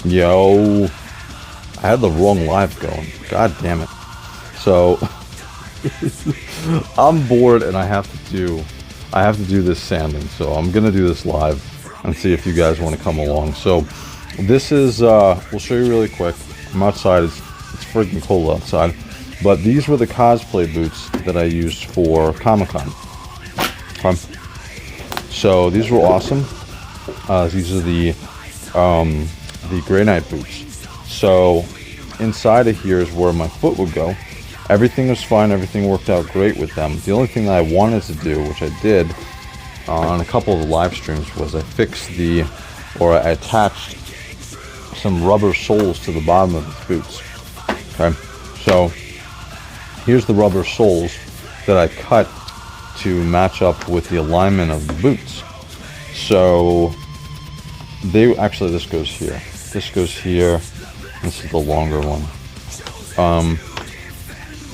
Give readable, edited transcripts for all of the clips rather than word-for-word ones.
Yo, I had the wrong live going. God damn it. So I'm bored and I have to do this sanding. So I'm gonna do this live and see if you guys want to come along. So this is we'll show you really quick. I'm outside. It's freaking cold outside. But these were the cosplay boots that I used for Comic-Con. So these were awesome. These are the Grey Knight boots. So inside of here is where my foot would go. Everything was fine. Everything worked out great with them. The only thing that I wanted to do, which I did on a couple of the live streams, was I attached some rubber soles to the bottom of the boots. Okay, so here's the rubber soles that I cut to match up with the alignment of the boots. So actually this goes here. This goes here. This is the longer one.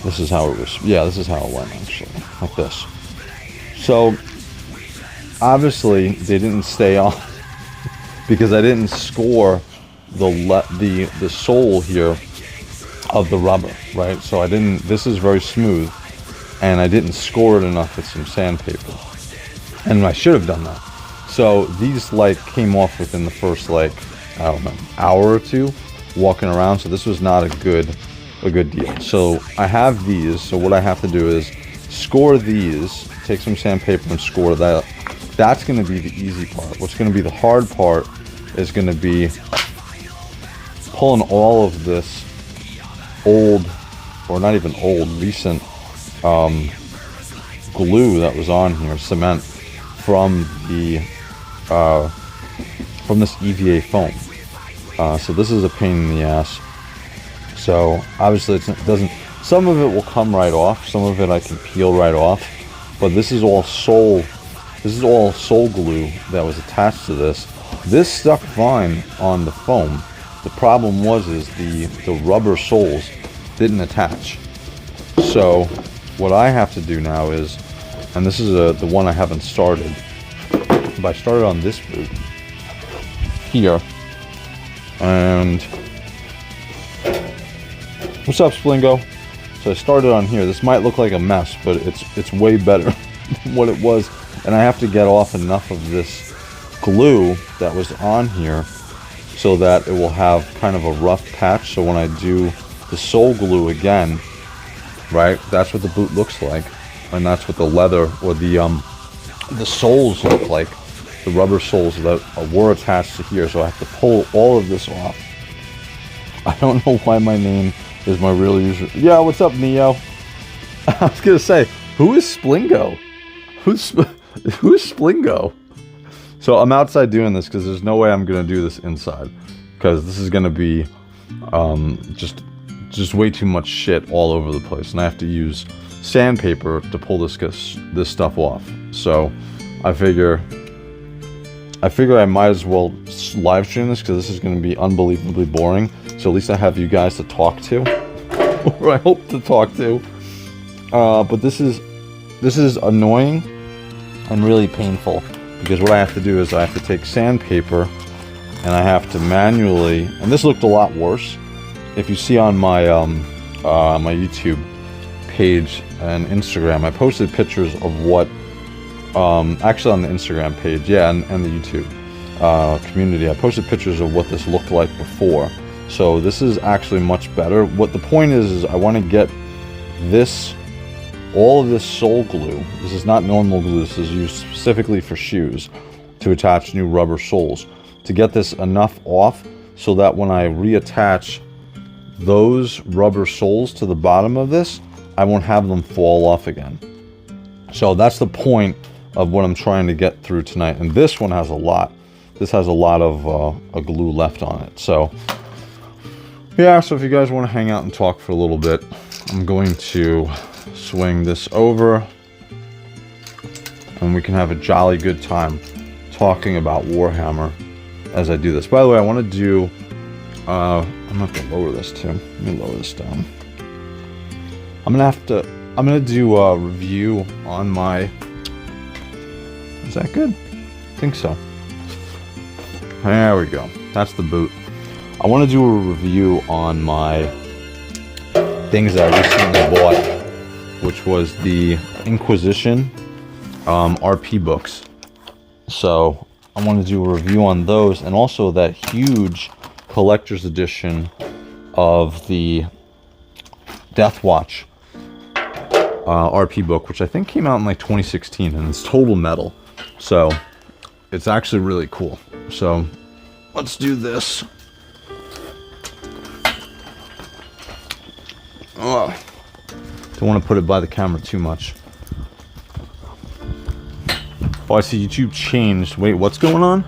This is how it was. Yeah, this is how it went actually, like this. So obviously they didn't stay on because I didn't score the sole here of the rubber, right? So I didn't. This is very smooth, and I didn't score it enough with some sandpaper, and I should have done that. So these came off within the first I don't know, hour or two walking around. So this was not a good deal. So I have these. So what I have to do is score these, take some sandpaper and score that. That's going to be the easy part. What's going to be the hard part is going to be pulling all of this old, or not even old, recent glue that was on here, cement, from this EVA foam. So this is a pain in the ass. So obviously it doesn't. Some of it will come right off. Some of it I can peel right off. But this is all sole. This is all sole glue that was attached to this. This stuck fine on the foam. The problem was the rubber soles didn't attach. So what I have to do now is, and this is the one I haven't started, but I started on this boot here. And what's up, Splingo? So I started on here. This might look like a mess, but it's way better than what it was. And I have to get off enough of this glue that was on here so that it will have kind of a rough patch. So when I do the sole glue again, right, that's what the boot looks like, and that's what the leather or the soles look like, the rubber soles that were attached to here. So I have to pull all of this off. I don't know why my name is my real user. Yeah, what's up, Neo? I was gonna say, who is Splingo? Who's Splingo? So I'm outside doing this because there's no way I'm gonna do this inside, because this is gonna be just way too much shit all over the place, and I have to use sandpaper to pull this stuff off. So I figure I might as well live stream this because this is going to be unbelievably boring. So at least I have you guys to talk to, or I hope to talk to. But this is annoying and really painful, because what I have to do is I have to take sandpaper and I have to manually, and this looked a lot worse. If you see on my my YouTube page and Instagram, I posted pictures of what, actually on the Instagram page, yeah, and the YouTube community, I posted pictures of what this looked like before. So this is actually much better. What the point is I want to get this, all of this sole glue. This is not normal glue. This is used specifically for shoes to attach new rubber soles. To get this enough off so that when I reattach those rubber soles to the bottom of this, I won't have them fall off again. So that's the point of what I'm trying to get through tonight. And this one has a lot. This has a lot of a glue left on it. So yeah, so if you guys want to hang out and talk for a little bit, I'm going to swing this over and we can have a jolly good time talking about Warhammer as I do this. By the way, I want to do, I'm not going to lower this too. Let me lower this down. I'm going to do a review on my, is that good? I think so. There we go. That's the boot. I want to do a review on my things that I recently bought, which was the Inquisition RP books. So I want to do a review on those, and also that huge collector's edition of the Death Watch RP book, which I think came out in like 2016, and it's total metal. So it's actually really cool. So let's do this. Oh, don't want to put it by the camera too much. Oh, I see YouTube changed. Wait, what's going on?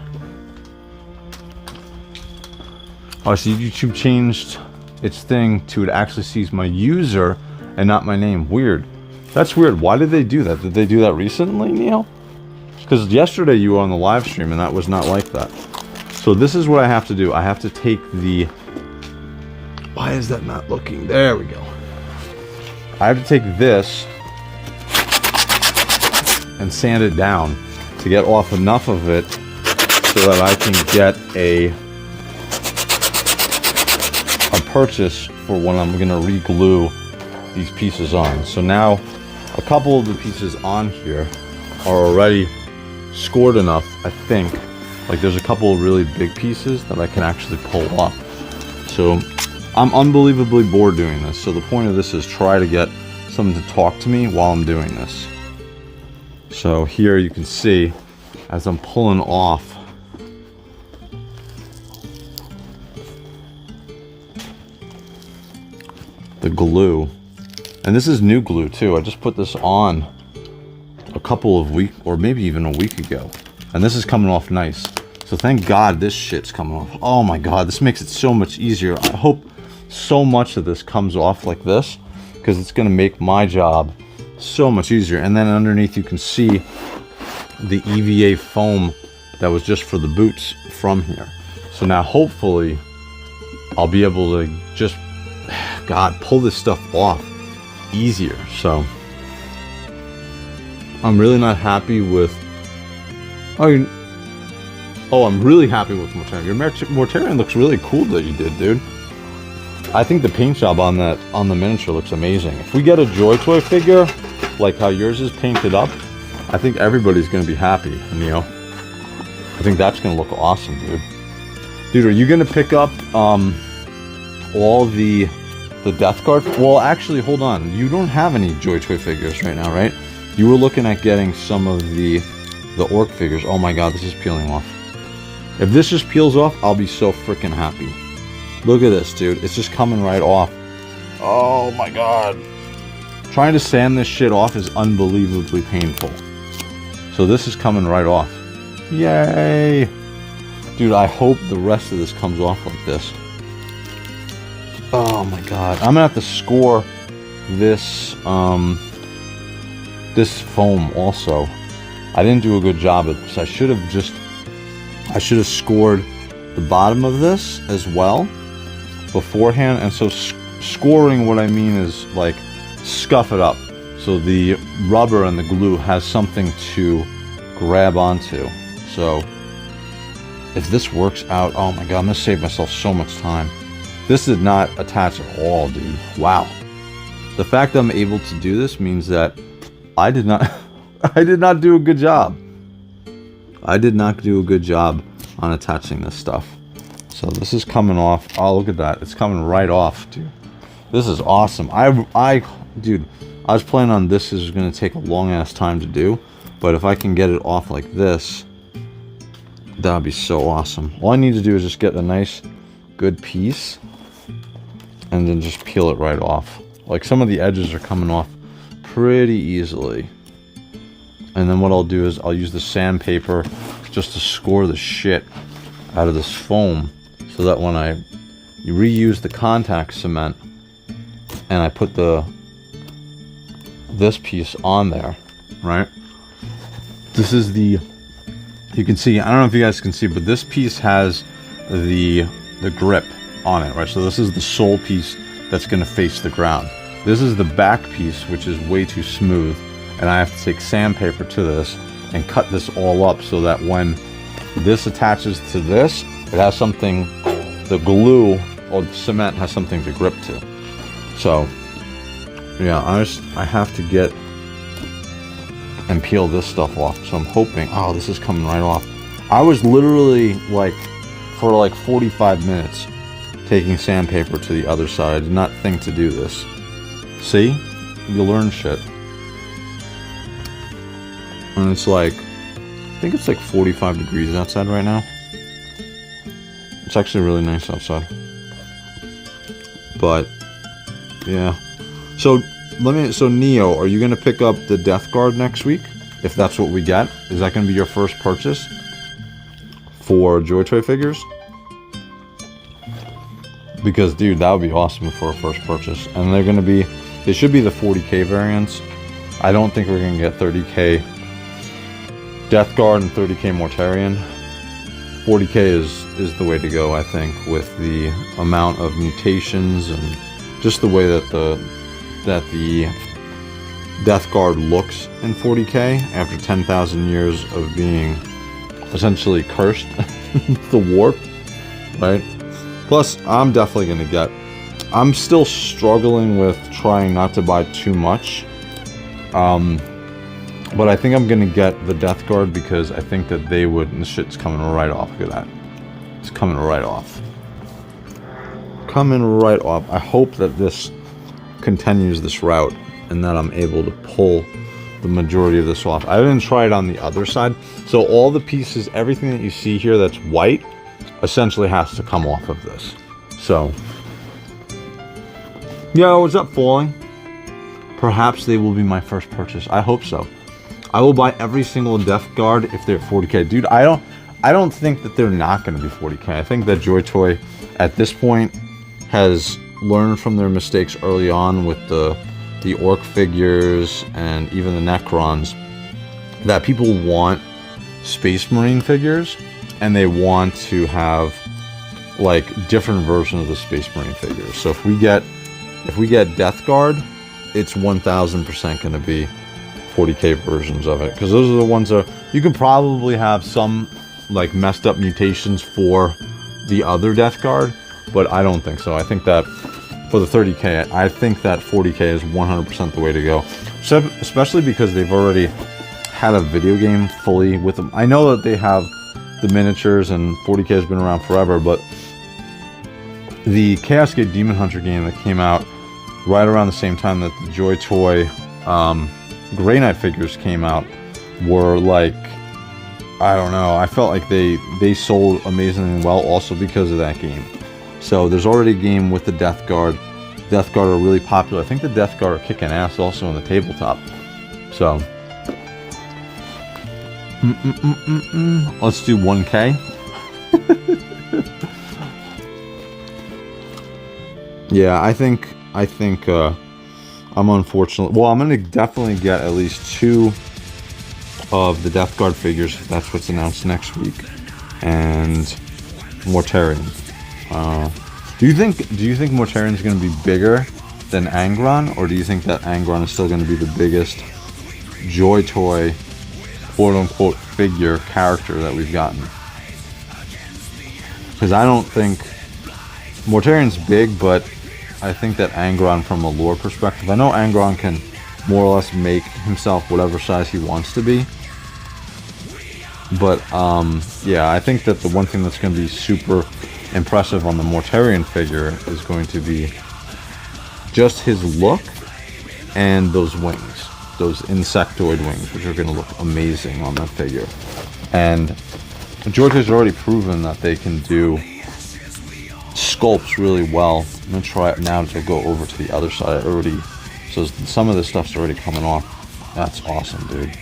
Oh, I see YouTube changed its thing to it actually sees my user and not my name. Weird. That's weird. Why did they do that? Did they do that recently, Neil? Because yesterday you were on the live stream and that was not like that. So this is what I have to do. I have to take the... Why is that not looking? There we go. I have to take this and sand it down to get off enough of it so that I can get a purchase for when I'm going to re-glue these pieces on. So now a couple of the pieces on here are already scored enough, I think. Like there's a couple of really big pieces that I can actually pull off. So I'm unbelievably bored doing this. So the point of this is try to get someone to talk to me while I'm doing this. So here you can see as I'm pulling off the glue, and this is new glue too. I just put this on a couple of weeks, or maybe even a week ago, and this is coming off nice. So thank God this shit's coming off. Oh my God, this makes it so much easier. I hope so much of this comes off like this, because it's going to make my job so much easier. And then underneath you can see the EVA foam that was just for the boots from here. So now hopefully I'll be able to just, God, pull this stuff off easier. So I'm really not happy with... Oh, I'm really happy with Mortarion. Your Mortarion looks really cool that you did, dude. I think the paint job on that, on the miniature, looks amazing. If we get a Joy Toy figure, like how yours is painted up, I think everybody's going to be happy, Neo. I think that's going to look awesome, dude. Dude, are you going to pick up all the Death Guard? Well, actually, hold on. You don't have any Joy Toy figures right now, right? You were looking at getting some of the Orc figures. Oh my God, this is peeling off. If this just peels off, I'll be so freaking happy. Look at this, dude. It's just coming right off. Oh my God. Trying to sand this shit off is unbelievably painful. So this is coming right off. Yay! Dude, I hope the rest of this comes off like this. Oh my God. I'm gonna have to score this, this foam also. I didn't do a good job at this. I should have scored the bottom of this as well beforehand. And so scoring, what I mean is like scuff it up so the rubber and the glue has something to grab onto. So if this works out, oh my God, I'm gonna save myself so much time. This did not attach at all, dude. Wow. The fact that I'm able to do this means that I did not do a good job. I did not do a good job on attaching this stuff. So this is coming off. Oh, look at that. It's coming right off, dude. This is awesome. Dude, I was planning on this is going to take a long ass time to do, but if I can get it off like this, that would be so awesome. All I need to do is just get a nice, good piece, and then just peel it right off. Like some of the edges are coming off pretty easily. And then what I'll do is I'll use the sandpaper just to score the shit out of this foam, so that when you reuse the contact cement and I put this piece on there, right? This is the, you can see, I don't know if you guys can see, but this piece has the grip on it, right? So this is the sole piece that's going to face the ground. This is the back piece, which is way too smooth, and I have to take sandpaper to this and cut this all up so that when this attaches to this, it has something the glue or the cement has something to grip to. So yeah, I have to get and peel this stuff off. So I'm hoping, oh, this is coming right off. I was literally like, for like 45 minutes taking sandpaper to the other side. I did not think to do this. See? You learn shit. And it's like, I think it's like 45 degrees outside right now. It's actually really nice outside. But yeah. So Neo, are you gonna pick up the Death Guard next week? If that's what we get? Is that gonna be your first purchase for Joy Toy figures? Because dude, that would be awesome for a first purchase. And they should be the 40k variants. I don't think we're gonna get 30k Death Guard and 30k Mortarion. 40k is the way to go, I think, with the amount of mutations and just the way that the Death Guard looks in 40k after 10,000 years of being essentially cursed. The warp, right? Plus, I'm definitely gonna get. I'm still struggling with trying not to buy too much. But I think I'm gonna get the Death Guard because I think that they would. And this shit's coming right off. Look at that. It's coming right off. Coming right off. I hope that this continues this route and that I'm able to pull the majority of this off. I didn't try it on the other side. So all the pieces, everything that you see here that's white, essentially has to come off of this. So, yo, is that falling? Perhaps they will be my first purchase. I hope so. I will buy every single Death Guard if they're 40k. Dude, I don't think that they're not going to be 40k. I think that Joy Toy at this point has learned from their mistakes early on with the Orc figures and even the Necrons, that people want Space Marine figures and they want to have like different versions of the Space Marine figures. So if we get Death Guard, it's 1000% going to be 40k versions of it, because those are the ones that you can probably have some like messed up mutations for the other Death Guard, but I don't think so. I think that for the 30k, I think that 40k is 100% the way to go. So, especially because they've already had a video game fully with them. I know that they have the miniatures and 40k has been around forever, but the Chaos Gate Demon Hunter game that came out right around the same time that the Joy Toy Grey Knight figures came out were like, I don't know, I felt like they sold amazingly well also because of that game. So there's already a game with the Death Guard. Death Guard are really popular. I think the Death Guard are kicking ass also on the tabletop. So let's do 1k. Yeah, I think I'm unfortunate. Well, I'm gonna definitely get at least 2 of the Death Guard figures if that's what's announced next week, and Mortarion. Do you think Mortarion is going to be bigger than Angron, or do you think that Angron is still going to be the biggest Joy Toy, quote unquote, figure character that we've gotten? Because I don't think Mortarion's big, but I think that Angron, from a lore perspective, I know Angron can more or less make himself whatever size he wants to be. But, yeah, I think that the one thing that's going to be super impressive on the Mortarion figure is going to be just his look and those wings. Those insectoid wings, which are going to look amazing on that figure. And George has already proven that they can do sculpts really well. I'm going to try it now to go over to the other side. So some of this stuff's already coming off. That's awesome, dude.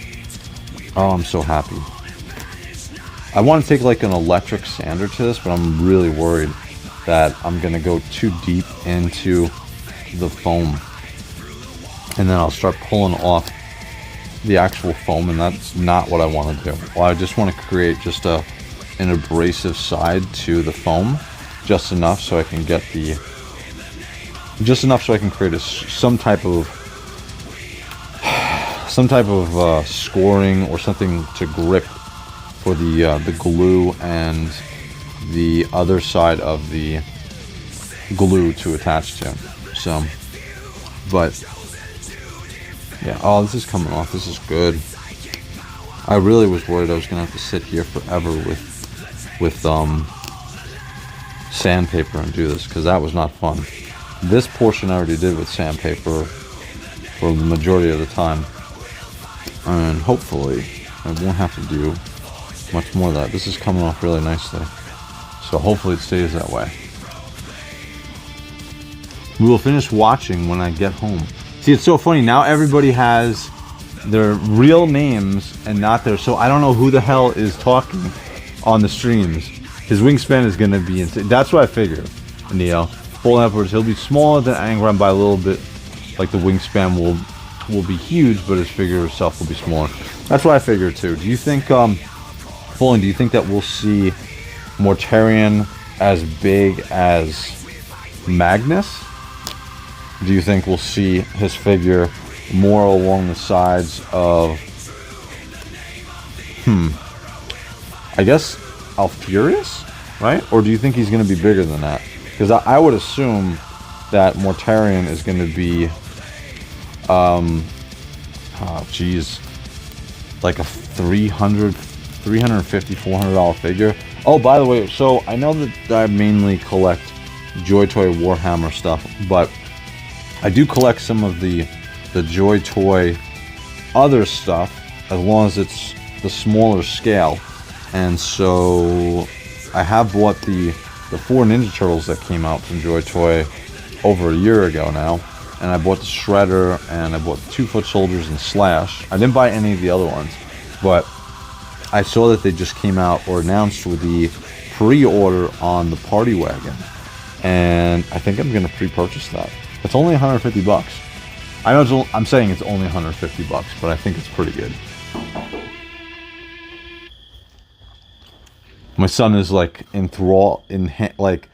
Oh, I'm so happy. I want to take like an electric sander to this, but I'm really worried that I'm going to go too deep into the foam. And then I'll start pulling off the actual foam, and that's not what I want to do. Well, I just want to create just an abrasive side to the foam, just enough so I can get the... Just enough so I can create some type of scoring or something to grip for the glue and the other side of the glue to attach to. So, but yeah, oh, this is coming off. This is good. I really was worried I was gonna have to sit here forever with sandpaper and do this, because that was not fun. This portion I already did with sandpaper for the majority of the time, and hopefully I won't have to do much more of that. This is coming off really nicely, so hopefully it stays that way. We will finish watching when I get home. See, it's so funny, now everybody has their real names and not their, so I don't know who the hell is talking on the streams. His wingspan is going to be insane. That's what I figured, Neo. Folding upwards, he'll be smaller than Angron by a little bit. Like the wingspan will be huge, but his figure itself will be smaller. That's what I figured too. Do you think, Fulling, do you think that we'll see Mortarion as big as Magnus? Do you think we'll see his figure more along the sides of, I guess Alfurious, right? Or do you think he's going to be bigger than that? Because I would assume that Mortarion is going to be, like a $350, $400 figure. Oh, by the way, so I know that I mainly collect Joy Toy Warhammer stuff, but I do collect some of the Joy Toy other stuff, as long as it's the smaller scale. And so I have bought the 4 Ninja Turtles that came out from Joy Toy over a year ago now, and I bought the Shredder, and I bought the 2 Foot Soldiers and Slash. I didn't buy any of the other ones, but I saw that they just came out or announced with the pre-order on the Party Wagon, and I think I'm going to pre-purchase that. It's only $150. I know I'm saying it's only $150, but I think it's pretty good. My son is like like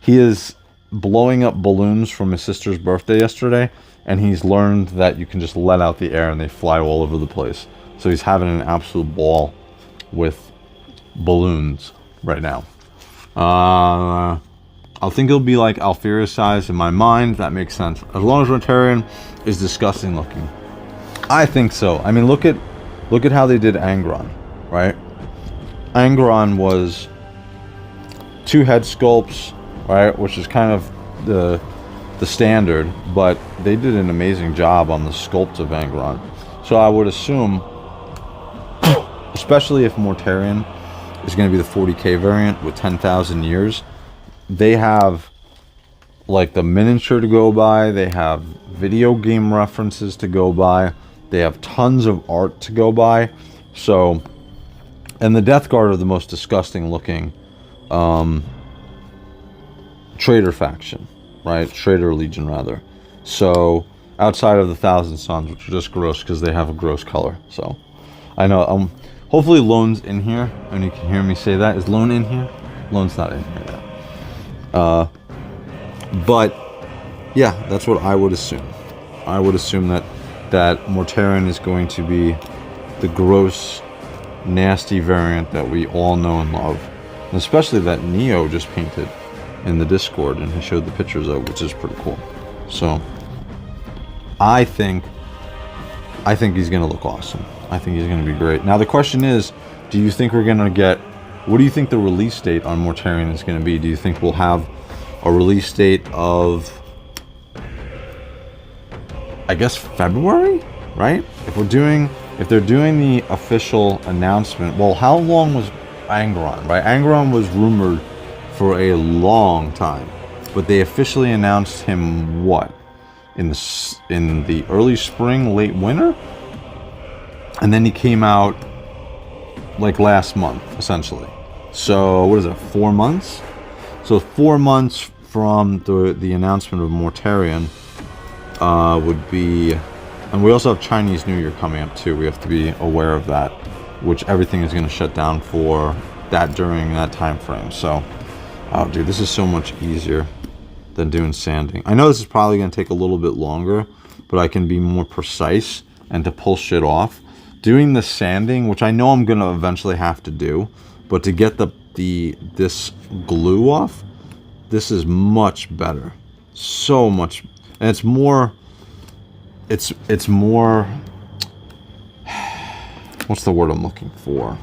he is blowing up balloons from his sister's birthday yesterday, and he's learned that you can just let out the air and they fly all over the place. So he's having an absolute ball with balloons right now. I think it'll be like Alfira size in my mind. That makes sense. As long as Mortarion is disgusting looking. I think so. I mean, look at how they did Angron, right? Angron was 2 head sculpts, right, which is kind of the standard, but they did an amazing job on the sculpt of Angron. So I would assume, especially if Mortarion is going to be the 40K variant with 10,000 years, they have like the miniature to go by, they have video game references to go by, they have tons of art to go by. So, and the Death Guard are the most disgusting looking Traitor faction, right? Traitor Legion rather. So outside of the Thousand Suns, which are just gross because they have a gross color. So I know, hopefully Lone's in here and you can hear me say that. Is Lone in here? Lone's not in here yet. But yeah, that's what I would assume. I would assume that Mortarion is going to be the gross, nasty variant that we all know and love, and especially that Neo just painted in the Discord and he showed the pictures of, which is pretty cool. So I think he's gonna look awesome. I think he's gonna be great. Now the question is, do you think we're gonna get, what do you think the release date on Mortarion is gonna be? Do you think we'll have a release date of, I guess, February, right? If they're doing the official announcement, well, how long was Angron, right? Angron was rumored for a long time, but they officially announced him what? In the early spring, late winter? And then he came out like last month, essentially. So what is it, 4 months? So 4 months from the announcement of Mortarion would be, and we also have Chinese New Year coming up too. We have to be aware of that, which everything is going to shut down for that during that time frame. So, oh dude, this is so much easier than doing sanding. I know this is probably going to take a little bit longer, but I can be more precise and to pull shit off. Doing the sanding, which I know I'm going to eventually have to do, but to get the this glue off, this is much better. So much, and it's more, it's more, what's the word I'm looking for?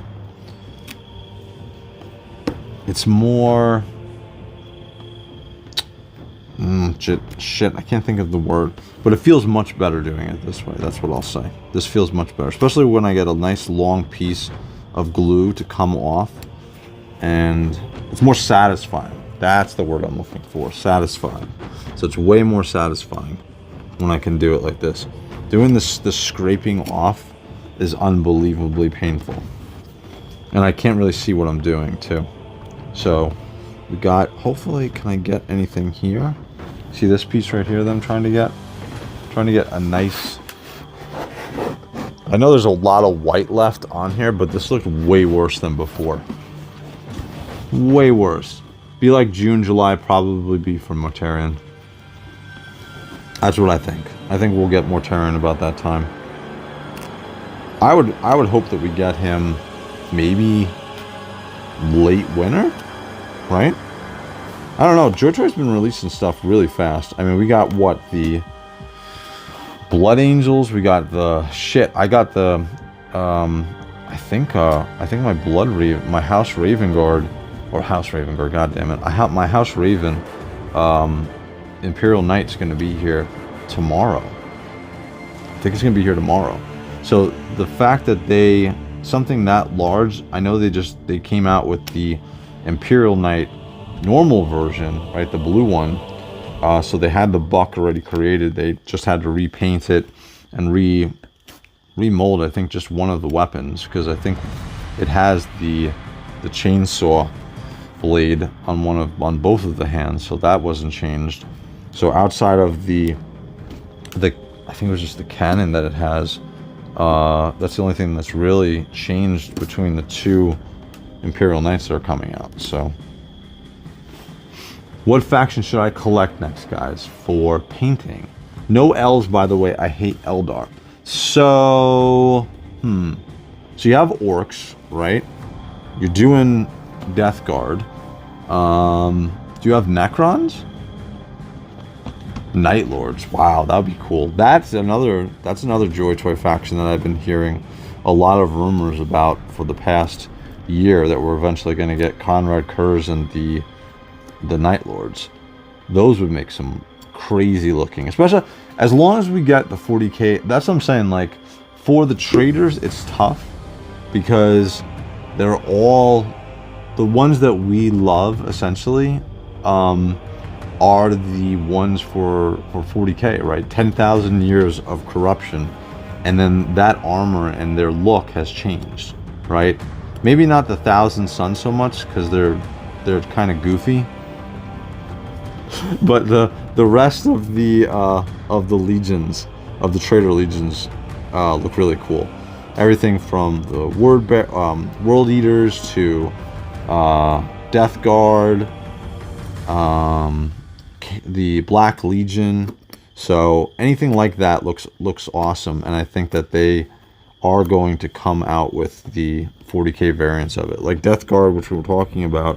It's more, shit, I can't think of the word, but it feels much better doing it this way. That's what I'll say. This feels much better, especially when I get a nice long piece of glue to come off, and it's more satisfying. That's the word I'm looking for, satisfying. So it's way more satisfying when I can do it like this. Doing this scraping off is unbelievably painful. And I can't really see what I'm doing too. So we got, hopefully, can I get anything here? See this piece right here that I'm trying to get? Trying to get a nice, I know there's a lot of white left on here, but this looked way worse than before. Way worse. Be like June, July, probably be from Mortarion. That's what I think. I think we'll get Mortarion about that time. I would hope that we get him maybe late winter, right? I don't know. JoyToy's been releasing stuff really fast. I mean, we got what, the Blood Angels. We got the shit. I got the I think my my House Raven Guard. Or House Raven Guard, god damn it. My House Raven, Imperial Knight's gonna be here tomorrow. I think it's gonna be here tomorrow. So the fact that something that large, I know they came out with the Imperial Knight normal version, right, the blue one. So they had the buck already created. They just had to repaint it and remold, I think, just one of the weapons, because I think it has the chainsaw blade on both of the hands, so that wasn't changed. So outside of the I think it was just the cannon that it has, that's the only thing that's really changed between the two Imperial Knights that are coming out. So what faction should I collect next, guys, for painting? No L's, by the way. I hate Eldar. So so you have orcs, right? You're doing Death Guard. Do you have Necrons? Night Lords. Wow, that would be cool. That's another JoyToy faction that I've been hearing a lot of rumors about for the past year, that we're eventually going to get Conrad Kurz and the Night Lords. Those would make some crazy looking, especially as long as we get the 40k. That's what I'm saying. Like, for the traders, it's tough because they're all the ones that we love, essentially, are the ones for 40k, right? 10,000 years of corruption, and then that armor and their look has changed, right? Maybe not the Thousand Suns so much, because they're kind of goofy, but the rest of the legions, of the trader legions, look really cool. Everything from the World Eaters to Death Guard, the Black Legion. So anything like that looks awesome, and I think that they are going to come out with the 40k variants of it. Like Death Guard, which we were talking about,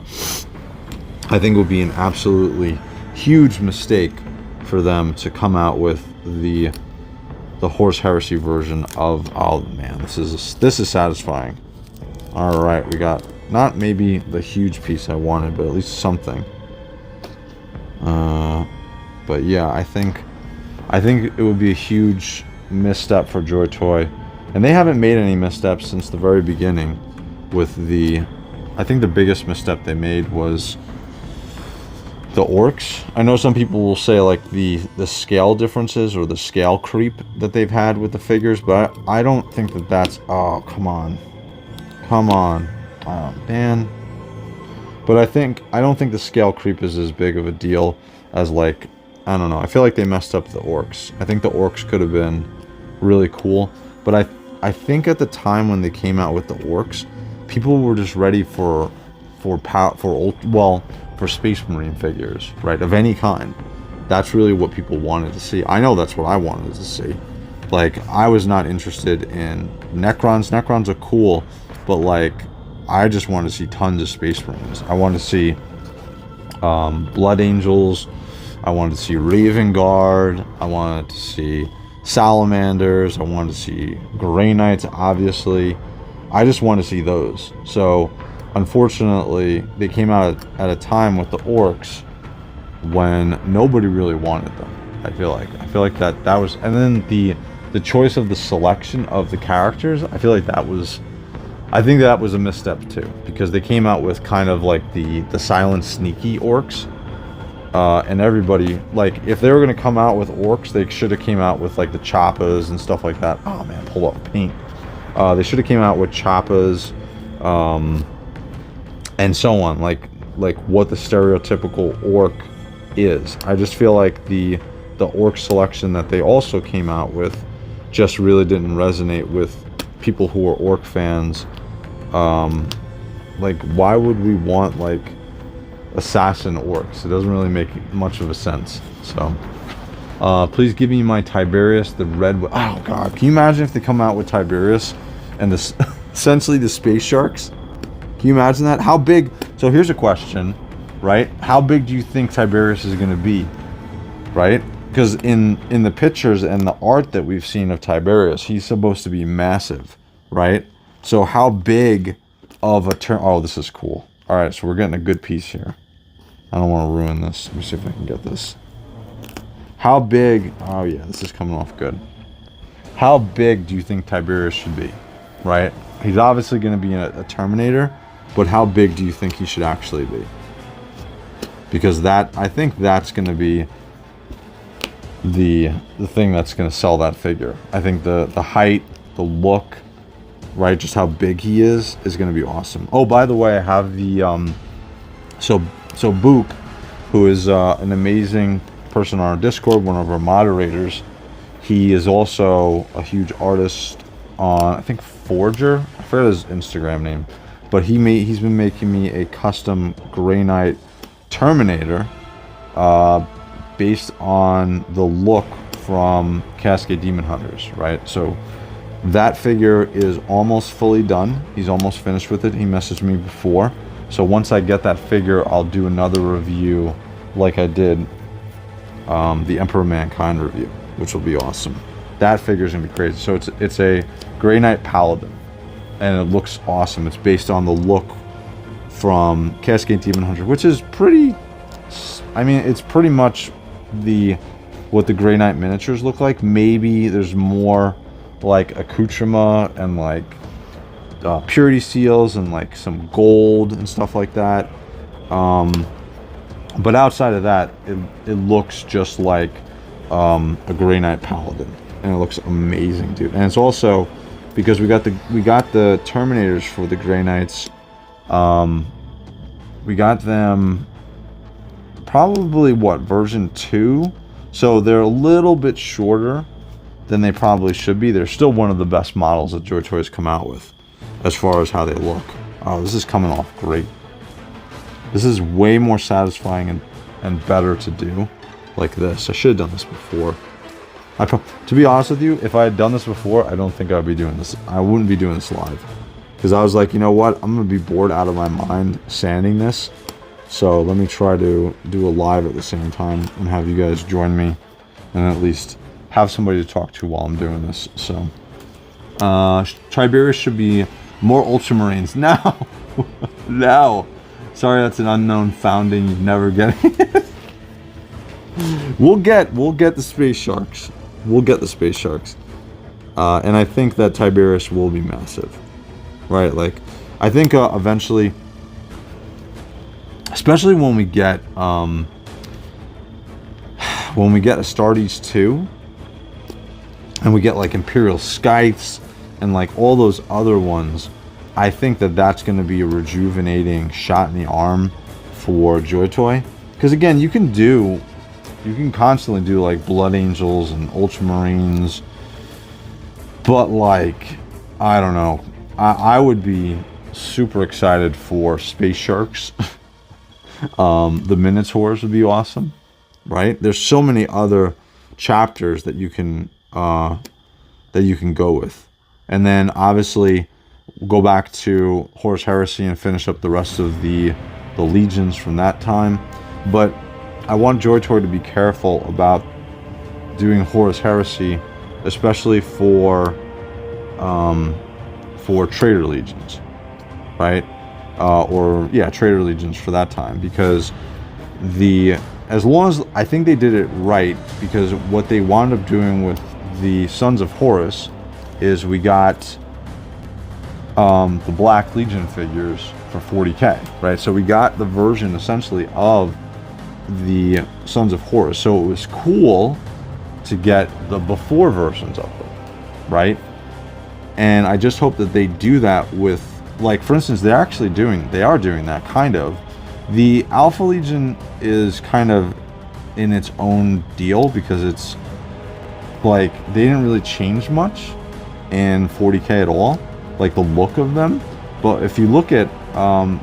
I think would be an absolutely huge mistake for them to come out with the Horse Heresy version of. Oh man, this is satisfying. All right, we got not maybe the huge piece I wanted, but at least something. But yeah, I think it would be a huge misstep for JoyToy, and they haven't made any missteps since the very beginning. With I think the biggest misstep they made was the orcs. I know some people will say like the scale differences or the scale creep that they've had with the figures, but I don't think that's. Oh, come on, oh man. But I don't think the scale creep is as big of a deal as, like, I don't know. I feel like they messed up the orcs. I think the orcs could have been really cool, but I think at the time when they came out with the orcs, people were just ready for Space Marine figures, right, of any kind. That's really what people wanted to see. I know that's what I wanted to see. Like, I was not interested in Necrons. Necrons are cool, but like, I just want to see tons of Space Marines. I want to see Blood Angels. I wanted to see Raven Guard. I wanted to see Salamanders. I wanted to see Grey Knights, obviously. I just want to see those. So, unfortunately, they came out at a time with the Orcs when nobody really wanted them. I feel like that was, and then the choice of the selection of the characters, I feel like I think that was a misstep too, because they came out with kind of like the silent sneaky Orcs, and everybody, like, if they were going to come out with Orcs, they should have came out with like the Choppas and stuff like that. Oh man, pull up paint. They should have came out with Choppas, and so on, like what the stereotypical Orc is. I just feel like the Orc selection that they also came out with just really didn't resonate with people who are Orc fans. Like, why would we want like assassin Orcs? It doesn't really make much of a sense. So please give me my Tiberius, the red. Oh god, can you imagine if they come out with Tiberius and this essentially the space sharks? Can you imagine that? How big? So here's a question, right? How big do you think Tiberius is going to be, right? Because in the pictures and the art that we've seen of Tiberius, he's supposed to be massive, right? So how big of a turn? Oh, this is cool. All right, so we're getting a good piece here. I don't want to ruin this. Let me see if I can get this. How big? Oh yeah, this is coming off good. How big do you think Tiberius should be, right? He's obviously going to be a Terminator, but how big do you think he should actually be? Because I think that's going to be the thing that's going to sell that figure. I think the height, the look, right, just how big he is going to be awesome. Oh, by the way, I have the so Book, who is an amazing person on our Discord, one of our moderators. He is also a huge artist on, I think, Forger. I forget his Instagram name, but he's been making me a custom Grey Knight Terminator based on the look from Cascade Demon Hunters, right? So that figure is almost fully done. He's almost finished with it. He messaged me before. So once I get that figure, I'll do another review like I did the Emperor of Mankind review, which will be awesome. That figure is going to be crazy. So it's a Grey Knight Paladin, and it looks awesome. It's based on the look from Cascade Demon Hunter, which is pretty, I mean, it's pretty much what the Grey Knight miniatures look like. Maybe there's more like accoutrement and like purity seals and like some gold and stuff like that. But outside of that, it looks just like a Grey Knight Paladin, and it looks amazing, dude. And it's also because we got the Terminators for the Grey Knights. We got them probably version 2, so they're a little bit shorter than they probably should be. They're still one of the best models that Joy Toys come out with as far as how they look. Oh, this is coming off great. This is way more satisfying and better to do like this. I should have done this before. To be honest with you, if I had done this before, I don't think I would be doing this. I wouldn't be doing this live, because I was like, you know what, I'm gonna be bored out of my mind sanding this, so let me try to do a live at the same time and have you guys join me and at least have somebody to talk to while I'm doing this. So Tiberius should be more Ultramarines now. No, sorry, that's an unknown founding. You'd never get it. We'll get the Space Sharks. We'll get the Space Sharks. And I think that Tiberius will be massive. Right? Like, I think eventually, especially when we get Astartes 2, and we get like Imperial Scythes and like all those other ones, I think that that's going to be a rejuvenating shot in the arm for Joy Toy. Because again, you can constantly do like Blood Angels and Ultramarines, but like, I don't know, I would be super excited for Space Sharks. The Minotaurs would be awesome, right? There's so many other chapters that you can go with. And then obviously we'll go back to Horus Heresy and finish up the rest of the legions from that time. But I want JoyToy to be careful about doing Horus Heresy, especially for Traitor Legions, right? Or yeah, Traitor Legions for that time, because as long as I think they did it right, because what they wound up doing with the Sons of Horus is we got the Black Legion figures for 40k, right? So we got the version essentially of the Sons of Horus. So it was cool to get the before versions of them, right? And I just hope that they do that with, like, for instance, they are doing that kind of. The Alpha Legion is kind of in its own deal, because it's like they didn't really change much in 40k at all, like the look of them. But if you look at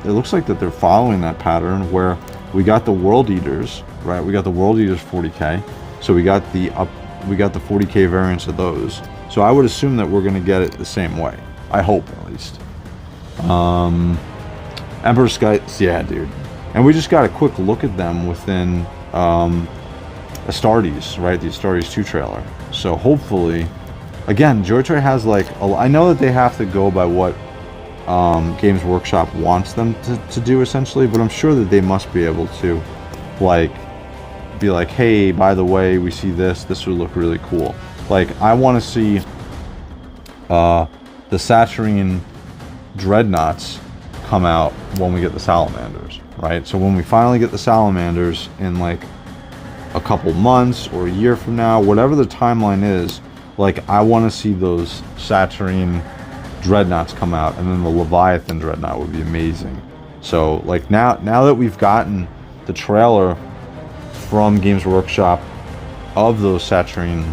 it looks like that they're following that pattern where we got the World Eaters, right? We got the World Eaters 40k, so we got the 40k variants of those. So I would assume that we're going to get it the same way. I hope, at least. Emperor Skies, yeah, dude. And we just got a quick look at them within Astartes, right? The Astartes 2 trailer. So hopefully, again, JoyToy has like, I know that they have to go by what Games Workshop wants them to do, essentially, but I'm sure that they must be able to, like, be like, hey, by the way, we see this would look really cool. Like, I want to see the Saturine Dreadnoughts come out when we get the Salamanders, right? So when we finally get the Salamanders in like a couple months or a year from now, whatever the timeline is, like, I want to see those Saturine Dreadnoughts come out, and then the Leviathan Dreadnought would be amazing. So like now that we've gotten the trailer from Games Workshop of those Saturine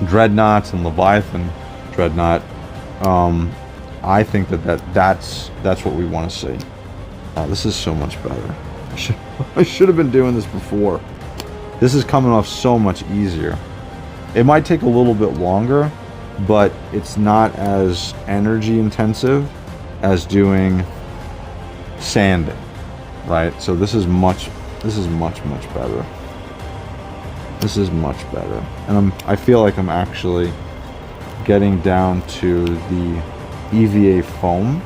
Dreadnoughts and Leviathan Dreadnought, I think that's what we want to see. This is so much better. I should have been doing this before. This is coming off so much easier. It might take a little bit longer, but it's not as energy intensive as doing sanding, right? So this is much better. This is much better. And I feel like I'm actually getting down to the EVA foam,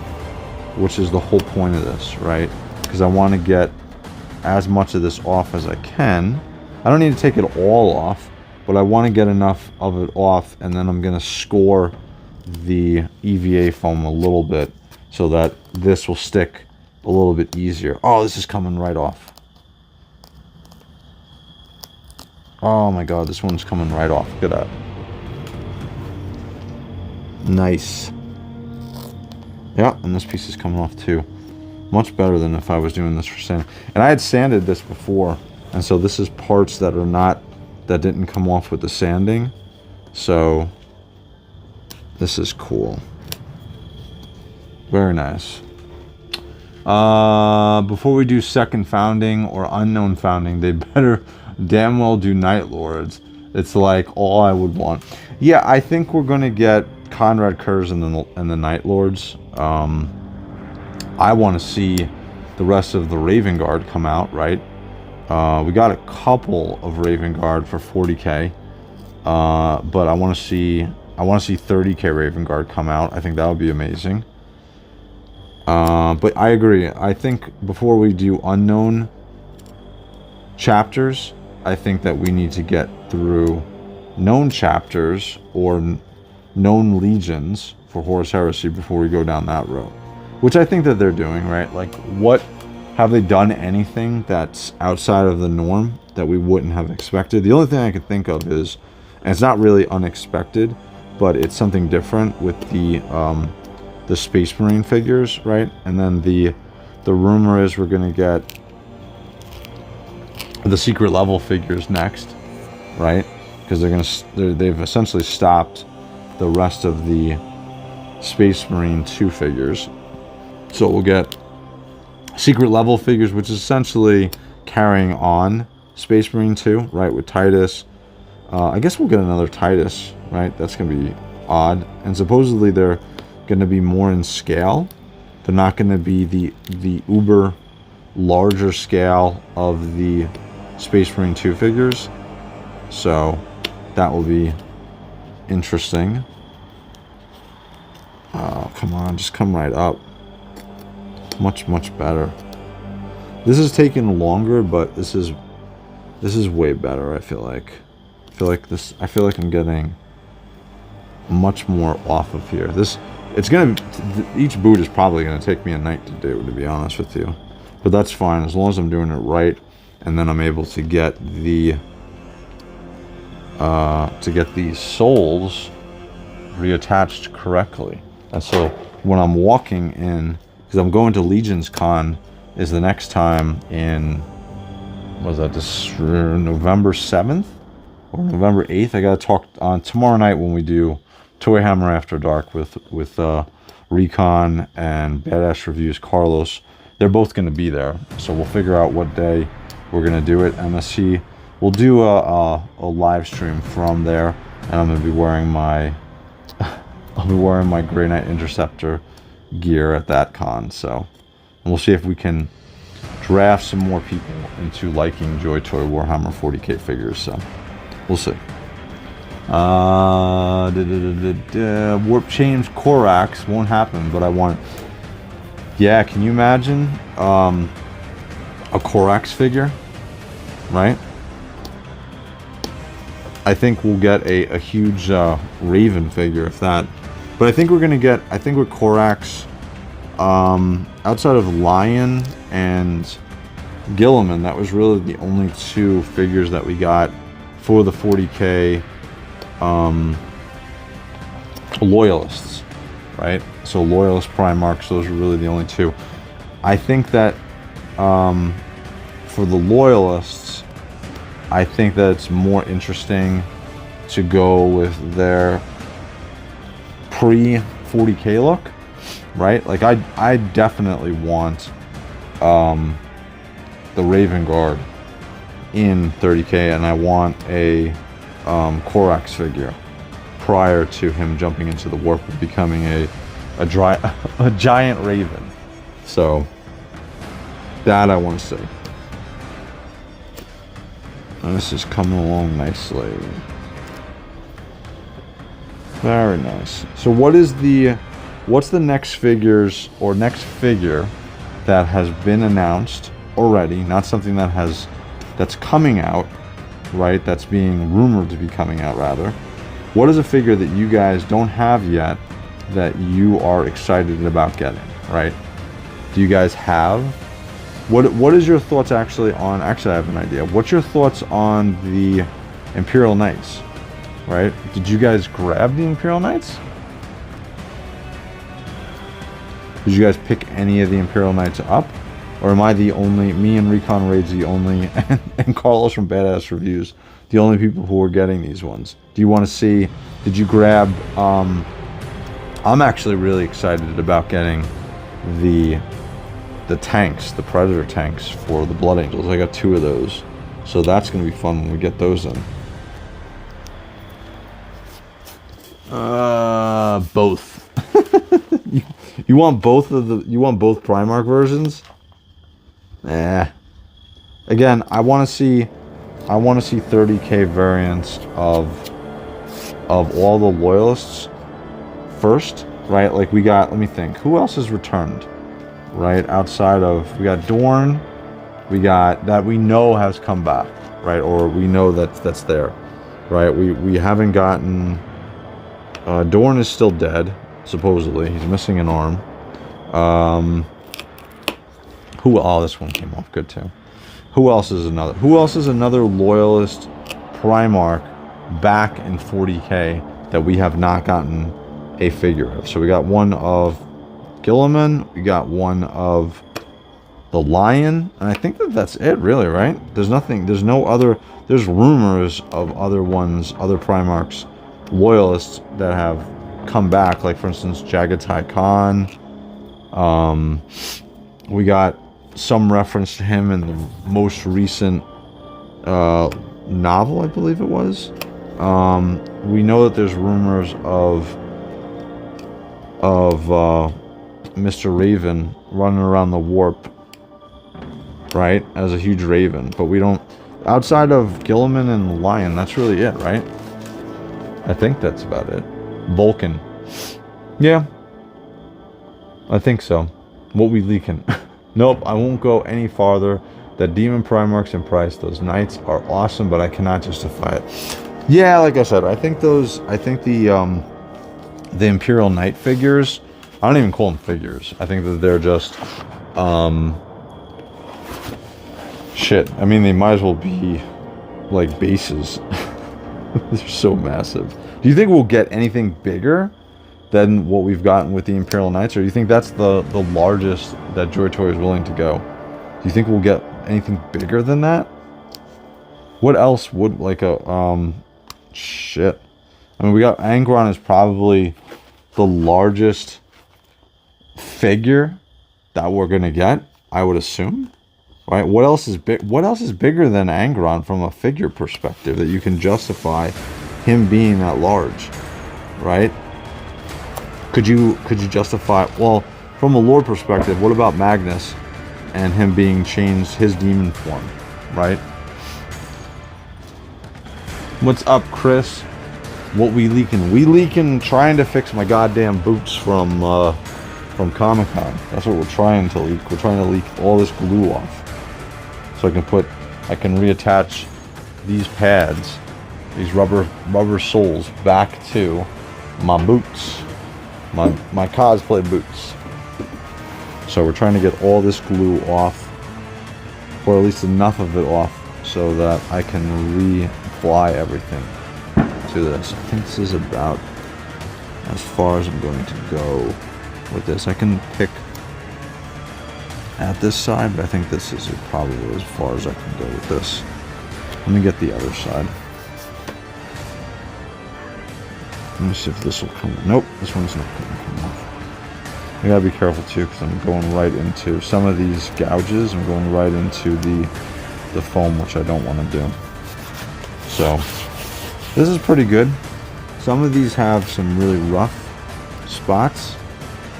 which is the whole point of this, right? Because I want to get as much of this off as I can. I don't need to take it all off, but I want to get enough of it off, and then I'm going to score the EVA foam a little bit so that this will stick a little bit easier. Oh, this is coming right off. Oh my god, this one's coming right off. Look at that. Nice. Yeah, and this piece is coming off too. Much better than if I was doing this for sanding. And I had sanded this before, and so this is parts that didn't come off with the sanding. So this is cool. Very nice. Before we do second founding or unknown founding, they better damn well do Night Lords. It's like all I would want. Yeah, I think we're gonna get Conrad Kurz and the Night Lords. I want to see the rest of the Raven Guard come out, right? We got a couple of Raven Guard for 40k, but I want to see 30k Raven Guard come out. I think that would be amazing. But I agree. I think before we do unknown chapters, I think that we need to get through known chapters or known legions for Horus Heresy before we go down that road, which I think that they're doing, right? Like, what have they done anything that's outside of the norm that we wouldn't have expected? The only thing I could think of is, and it's not really unexpected, but it's something different with the Space Marine figures, right? And then the rumor is we're gonna get the secret level figures next, right? Because they've essentially stopped the rest of the Space Marine 2 figures. So we'll get secret level figures, which is essentially carrying on Space Marine 2, right, with Titus. I guess we'll get another Titus, right? That's going to be odd. And supposedly they're going to be more in scale. They're not going to be the uber larger scale of the Space Marine 2 figures. So that will be interesting. Oh, come on, just come right up. Much better. This is taking longer, but this is way better. I feel like I'm getting much more off of here. Each boot is probably gonna take me a night to do, to be honest with you, but that's fine as long as I'm doing it right, and then I'm able to get these soles reattached correctly. And so when I'm walking in, because I'm going to Legion's Con is the next time in, was that this November 7th or November 8th? I gotta talk on tomorrow night when we do Toy Hammer After Dark with Recon and Badass Reviews Carlos. They're both going to be there, so we'll figure out what day we're going to do it. MSC, we'll do a live stream from there, and I'm going to be wearing my Grey Knight Interceptor gear at that con. So we'll see if we can draft some more people into liking Joy Toy Warhammer 40k figures. So we'll see. Warp Chains Korax won't happen, but I want. Yeah, can you imagine a Korax figure, right? I think we'll get a huge Raven figure, if that. But I think we're gonna get. I think with Korax, outside of Lion and Gilliman, that was really the only two figures that we got for the 40k. Loyalists, right? So Loyalist Primarchs, those are really the only two. I think that for the Loyalists, I think that it's more interesting to go with their pre-40k look, right? Like I definitely want the Raven Guard in 30k, and I want a Korax figure prior to him jumping into the warp and becoming a giant Raven. So that I want to see. And this is coming along nicely. Very nice. So what's the next figures or next figure that has been announced already, not something that's coming out, right? That's being rumored to be coming out, rather. What is a figure that you guys don't have yet that you are excited about getting, right? Do you guys have? What is your thoughts actually on? Actually, I have an idea. What's your thoughts on the Imperial Knights, right? Did you guys grab the Imperial Knights? Did you guys pick any of the Imperial Knights up? Or am I the only, me and Recon Raid's the only, and Carlos from Badass Reviews, the only people who are getting these ones? Do you want to see, did you grab, I'm actually really excited about getting the tanks, the Predator tanks for the Blood Angels. I got 2 of those. So that's going to be fun when we get those in. Both. You want both Primarch versions? Again, I want to see 30k variants of all the Loyalists first, right? Like we got, let me think, who else has returned, right? Outside of, we got Dorn, we got that we know has come back, right? Or we know that's there, right? We haven't gotten, Dorn is still dead, supposedly. He's missing an arm. Oh, this one came off good too. Who else is another Loyalist Primarch back in 40k that we have not gotten a figure of? So we got one of Gilliman, we got one of the Lion, and I think that's it, really, right? There's no other, there's rumors of other ones, other Primarchs, Loyalists that have come back, like for instance Jagatai Khan. We got some reference to him in the most recent novel, I believe it was. We know that there's rumors of of Mr. Raven running around the warp, right, as a huge raven. But we don't, outside of Gilliman and the lion, that's really it, right? I think that's about it. Vulcan. Yeah. I think so. What we leaking? Nope, I won't go any farther. That Demon Primarchs in price, those knights are awesome, but I cannot justify it. Yeah, like I said, I think the Imperial Knight figures, I don't even call them figures. I think that they're just, shit. I mean, they might as well be, like, bases. They're so massive. Do you think we'll get anything bigger than what we've gotten with the Imperial Knights, or do you think that's the largest that Joy Toy is willing to go? Do you think we'll get anything bigger than that? What else would, like a, shit. I mean, we got Angron is probably the largest figure that we're gonna get, I would assume. Right? What else is big? What else is bigger than Angron from a figure perspective that you can justify him being that large? Right? Could you justify, well, from a lore perspective, what about Magnus and him being changed, his demon form, right? What's up, Chris? What we leaking? We leaking trying to fix my goddamn boots from Comic-Con. That's what we're trying to leak. We're trying to leak all this glue off. So I can reattach these pads, these rubber soles back to my boots. My cosplay boots. So we're trying to get all this glue off, or at least enough of it off, so that I can reapply everything to this. I think this is about as far as I'm going to go with this. I can pick at this side, but I think this is probably as far as I can go with this. Let me get the other side. Let me see if this will come. Nope, this one's not going to come off. I gotta be careful too, because I'm going right into some of these gouges. I'm going right into the foam, which I don't want to do. So this is pretty good. Some of these have some really rough spots,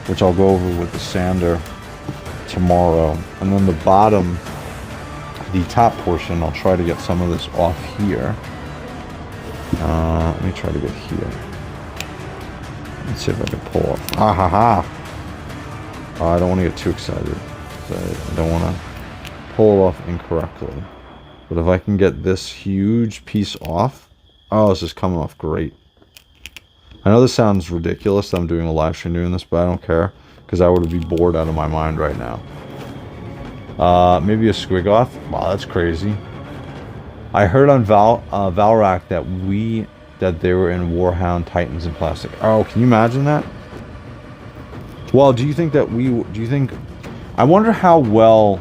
which I'll go over with the sander tomorrow. And then the bottom, the top portion, I'll try to get some of this off here. Let me try to get here. Let's see if I can pull off. Ha ha ha! I don't want to get too excited. I don't want to pull it off incorrectly. But if I can get this huge piece off, oh, this is coming off great. I know this sounds ridiculous that I'm doing a live stream doing this, but I don't care, because I would be bored out of my mind right now. Maybe a squig off. Wow, that's crazy. I heard on Valrak that they were in Warhound Titans in plastic. Oh, can you imagine that? Well, do you think I wonder how well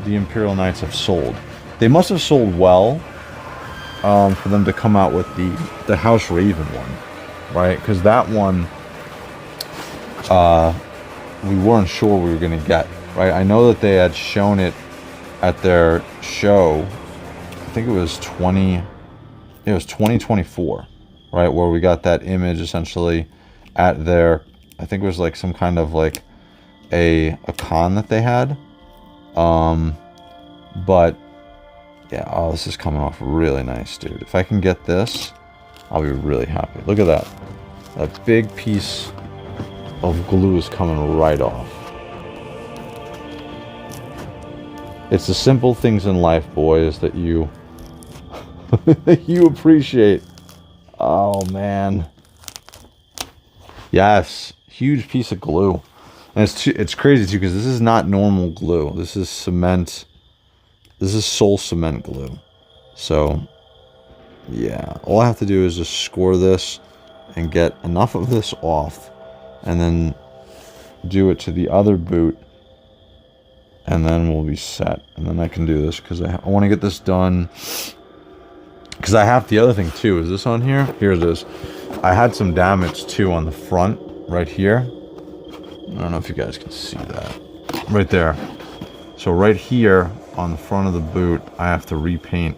the Imperial Knights have sold. They must have sold well for them to come out with the House Raven one, right? Because that one we weren't sure we were going to get, right? I know that they had shown it at their show. I think it was 2024, right? Where we got that image essentially at their, I think it was like some kind of like a con that they had. But yeah, oh, this is coming off really nice, dude. If I can get this, I'll be really happy. Look at that. That big piece of glue is coming right off. It's the simple things in life, boys, that you you appreciate. Oh man. Yes, huge piece of glue. And it's crazy too, because this is not normal glue. This is cement. This is soul cement glue. So yeah, all I have to do is just score this and get enough of this off, and then do it to the other boot, and then we'll be set. And then I can do this, because I want to get this done. Because I have the other thing too. Is this on here? Here it is. I had some damage too on the front right here. I don't know if you guys can see that. Right there. So right here on the front of the boot, I have to repaint.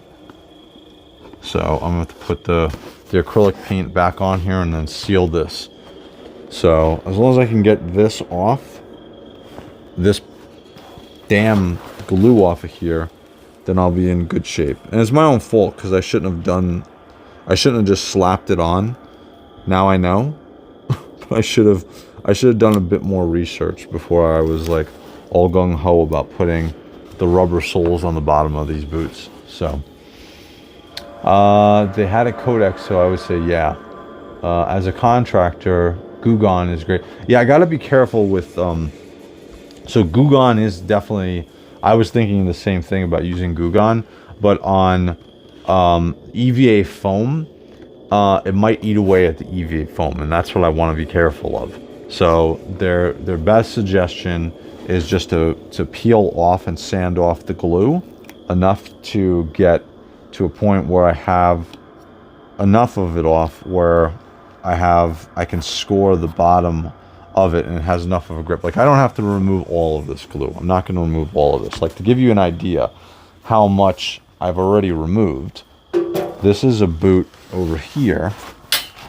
So I'm going to have to put the acrylic paint back on here and then seal this. So as long as I can get this off, this damn glue off of here, then I'll be in good shape. And it's my own fault because I shouldn't have just slapped it on. Now I know. But I should have done a bit more research before I was like all gung-ho about putting the rubber soles on the bottom of these boots. So they had a codex, so I would say yeah. As a contractor, Gugon is great. Yeah, I gotta be careful with so Gugon is definitely, I was thinking the same thing about using Gugon, but on EVA foam, it might eat away at the EVA foam, and that's what I want to be careful of. So their best suggestion is just to peel off and sand off the glue enough to get to a point where I have enough of it off where I can score the bottom of it and it has enough of a grip. Like, I don't have to remove all of this glue. I'm not going to remove all of this. Like, to give you an idea how much I've already removed, this is a boot over here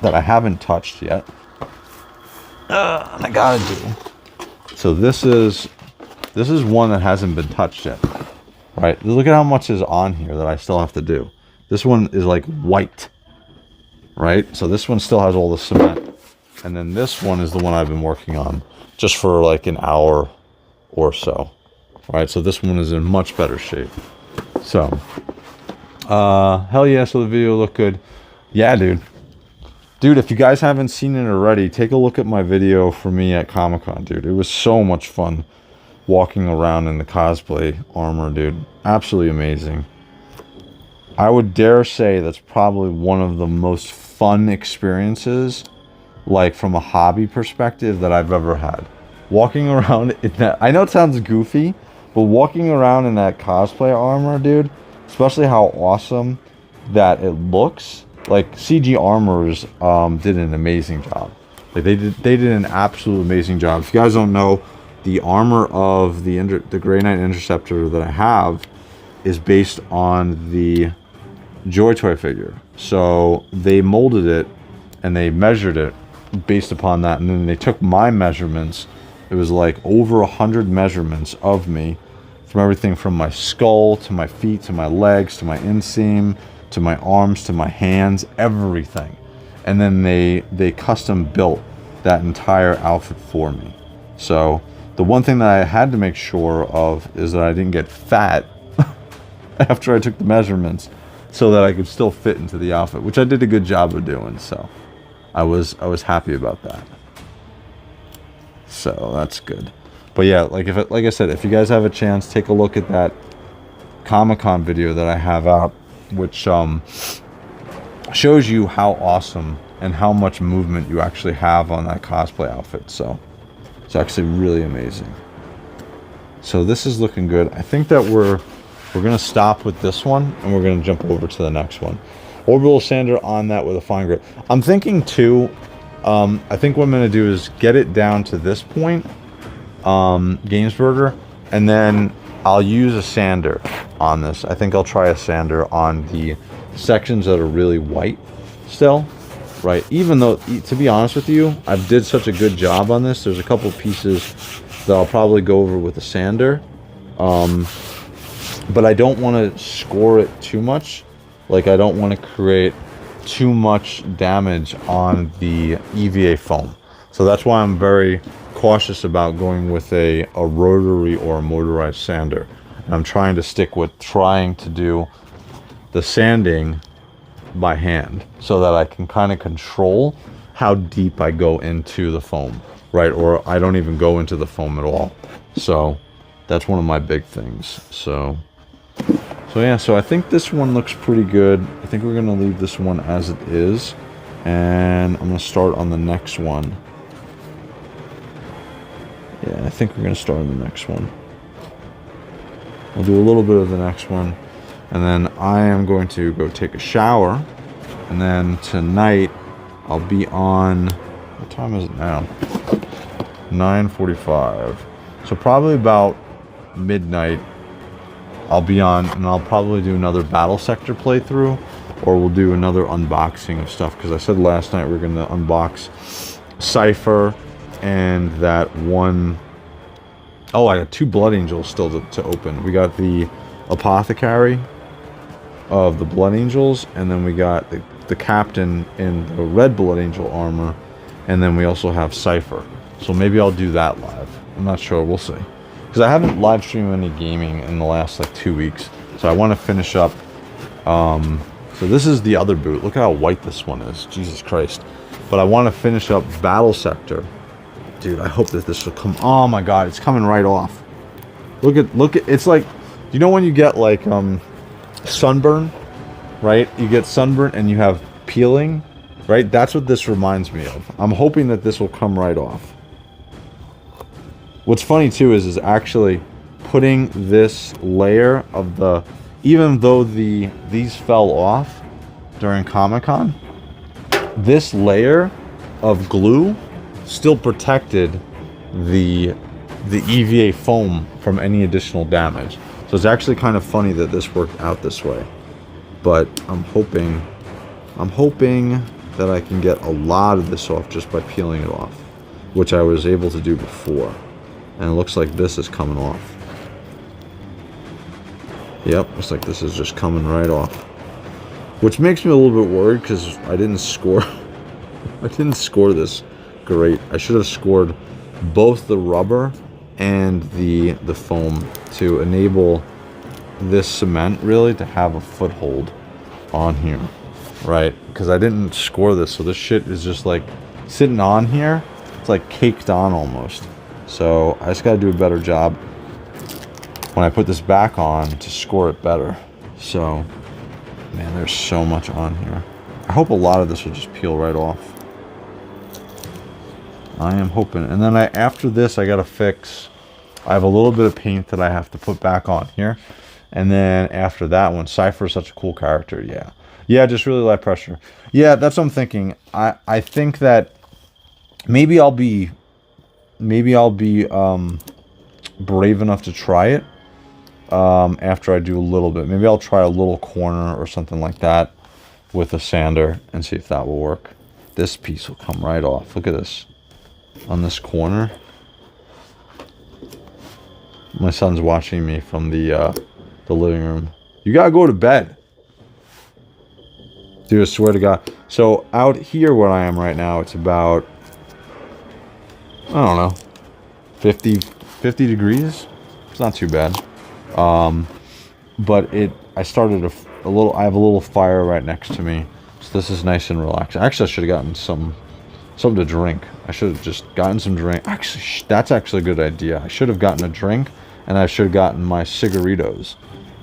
that I haven't touched yet. And I gotta do. So this is one that hasn't been touched yet. Right? Look at how much is on here that I still have to do. This one is like white. Right? So this one still has all the cement. And then this one is the one I've been working on just for like an hour or so. Right? So this one is in much better shape. So, hell yeah, so the video looked good. Yeah, dude. Dude, if you guys haven't seen it already, take a look at my video for me at Comic-Con, dude. It was so much fun walking around in the cosplay armor, dude. Absolutely amazing. I would dare say that's probably one of the most fun experiences, like from a hobby perspective, that I've ever had. Walking around in that, I know it sounds goofy, but walking around in that cosplay armor, dude, especially how awesome that it looks. Like, CG Armors did an amazing job. Like, they did an absolute amazing job. If you guys don't know, the armor of the Grey Knight Interceptor that I have is based on the Joy Toy figure. So they molded it and they measured it based upon that, and then they took my measurements. It was like over 100 measurements of me, from everything from my skull to my feet to my legs to my inseam to my arms to my hands, everything. And then they custom built that entire outfit for me. So the one thing that I had to make sure of is that I didn't get fat after I took the measurements, so that I could still fit into the outfit, which I did a good job of doing. So I was happy about that. So that's good. But yeah, like I said, if you guys have a chance, take a look at that Comic-Con video that I have out, which shows you how awesome and how much movement you actually have on that cosplay outfit. So it's actually really amazing. So this is looking good. I think that we're gonna stop with this one and we're gonna jump over to the next one. Orbital sander on that with a fine grip. I'm thinking too, I think what I'm gonna do is get it down to this point, Gamesburger, and then I'll use a sander on this. I think I'll try a sander on the sections that are really white still, right? Even though, to be honest with you, I did such a good job on this. There's a couple pieces that I'll probably go over with a sander, but I don't want to score it too much. Like, I don't want to create too much damage on the EVA foam. So that's why I'm very cautious about going with a rotary or a motorized sander. And I'm trying to stick with trying to do the sanding by hand so that I can kind of control how deep I go into the foam, right? Or I don't even go into the foam at all. So that's one of my big things. So yeah, so I think this one looks pretty good. I think we're gonna leave this one as it is, and I'm gonna start on the next one. Yeah, I think we're gonna start on the next one. I'll do a little bit of the next one, and then I am going to go take a shower, and then tonight I'll be on, what time is it now? 9:45. So probably about midnight I'll be on, and I'll probably do another battle sector playthrough, or we'll do another unboxing of stuff, because I said last night we're going to unbox Cypher, and that one... Oh, I got 2 Blood Angels still to open. We got the Apothecary of the Blood Angels, and then we got the Captain in the red Blood Angel armor, and then we also have Cypher. So maybe I'll do that live. I'm not sure. We'll see. Because I haven't live streamed any gaming in the last, like, 2 weeks. So I want to finish up... so this is the other boot. Look at how white this one is. Jesus Christ. But I want to finish up Battle Sector. Dude, I hope that this will come... Oh my god, it's coming right off. Look at... It's like... You know when you get, like, sunburn? Right? You get sunburn and you have peeling? Right? That's what this reminds me of. I'm hoping that this will come right off. What's funny, too, is actually putting this layer of the... Even though these fell off during Comic-Con, this layer of glue still protected the EVA foam from any additional damage. So it's actually kind of funny that this worked out this way. But I'm hoping that I can get a lot of this off just by peeling it off, which I was able to do before. And it looks like this is coming off. Yep, looks like this is just coming right off. Which makes me a little bit worried because I didn't score. I didn't score this great. I should have scored both the rubber and the foam to enable this cement really to have a foothold on here, right? Because I didn't score this, so this shit is just like sitting on here. It's like caked on almost. So I just got to do a better job when I put this back on to score it better. So, man, there's so much on here. I hope a lot of this will just peel right off. I am hoping. And then after this, I got to fix... I have a little bit of paint that I have to put back on here. And then after that one, Cypher is such a cool character, yeah. Yeah, just really light pressure. Yeah, that's what I'm thinking. I think that maybe I'll be brave enough to try it. After I do a little bit. Maybe I'll try a little corner or something like that with a sander and see if that will work. This piece will come right off. Look at this. On this corner. My son's watching me from the living room. You gotta go to bed. Dude, I swear to God. So out here where I am right now, it's about, I don't know, 50 degrees. It's not too bad. But I started a little, I have a little fire right next to me. So this is nice and relaxing. Actually, I should have gotten something to drink. I should have just gotten some drink. Actually, that's actually a good idea. I should have gotten a drink, and I should have gotten my cigaritos.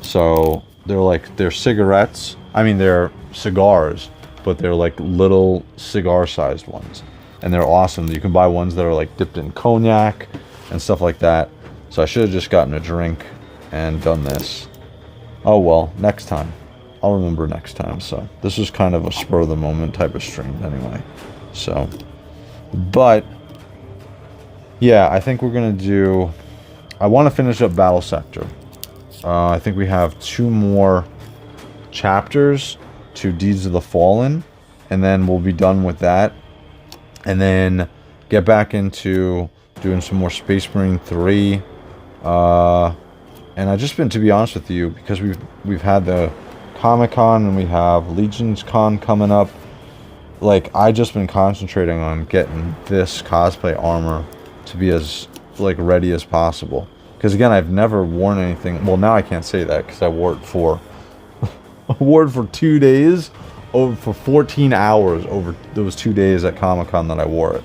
So they're cigarettes. I mean, they're cigars, but they're like little cigar-sized ones. And they're awesome. You can buy ones that are like dipped in cognac and stuff like that. So I should have just gotten a drink and done this. Oh well, next time. I'll remember next time. So this was kind of a spur of the moment type of stream anyway. So, but yeah, I think we're gonna do, I want to finish up Battle Sector. I think we have 2 more chapters to Deeds of the Fallen, and then we'll be done with that, and then get back into doing some more Space Marine 3. And I've just been, to be honest with you, because we've had the Comic-Con and we have Legions Con coming up, like, I just been concentrating on getting this cosplay armor to be as, like, ready as possible. Because, again, I've never worn anything. Well, now I can't say that because I wore it for 2 days, for 14 hours over those 2 days at Comic-Con that I wore it,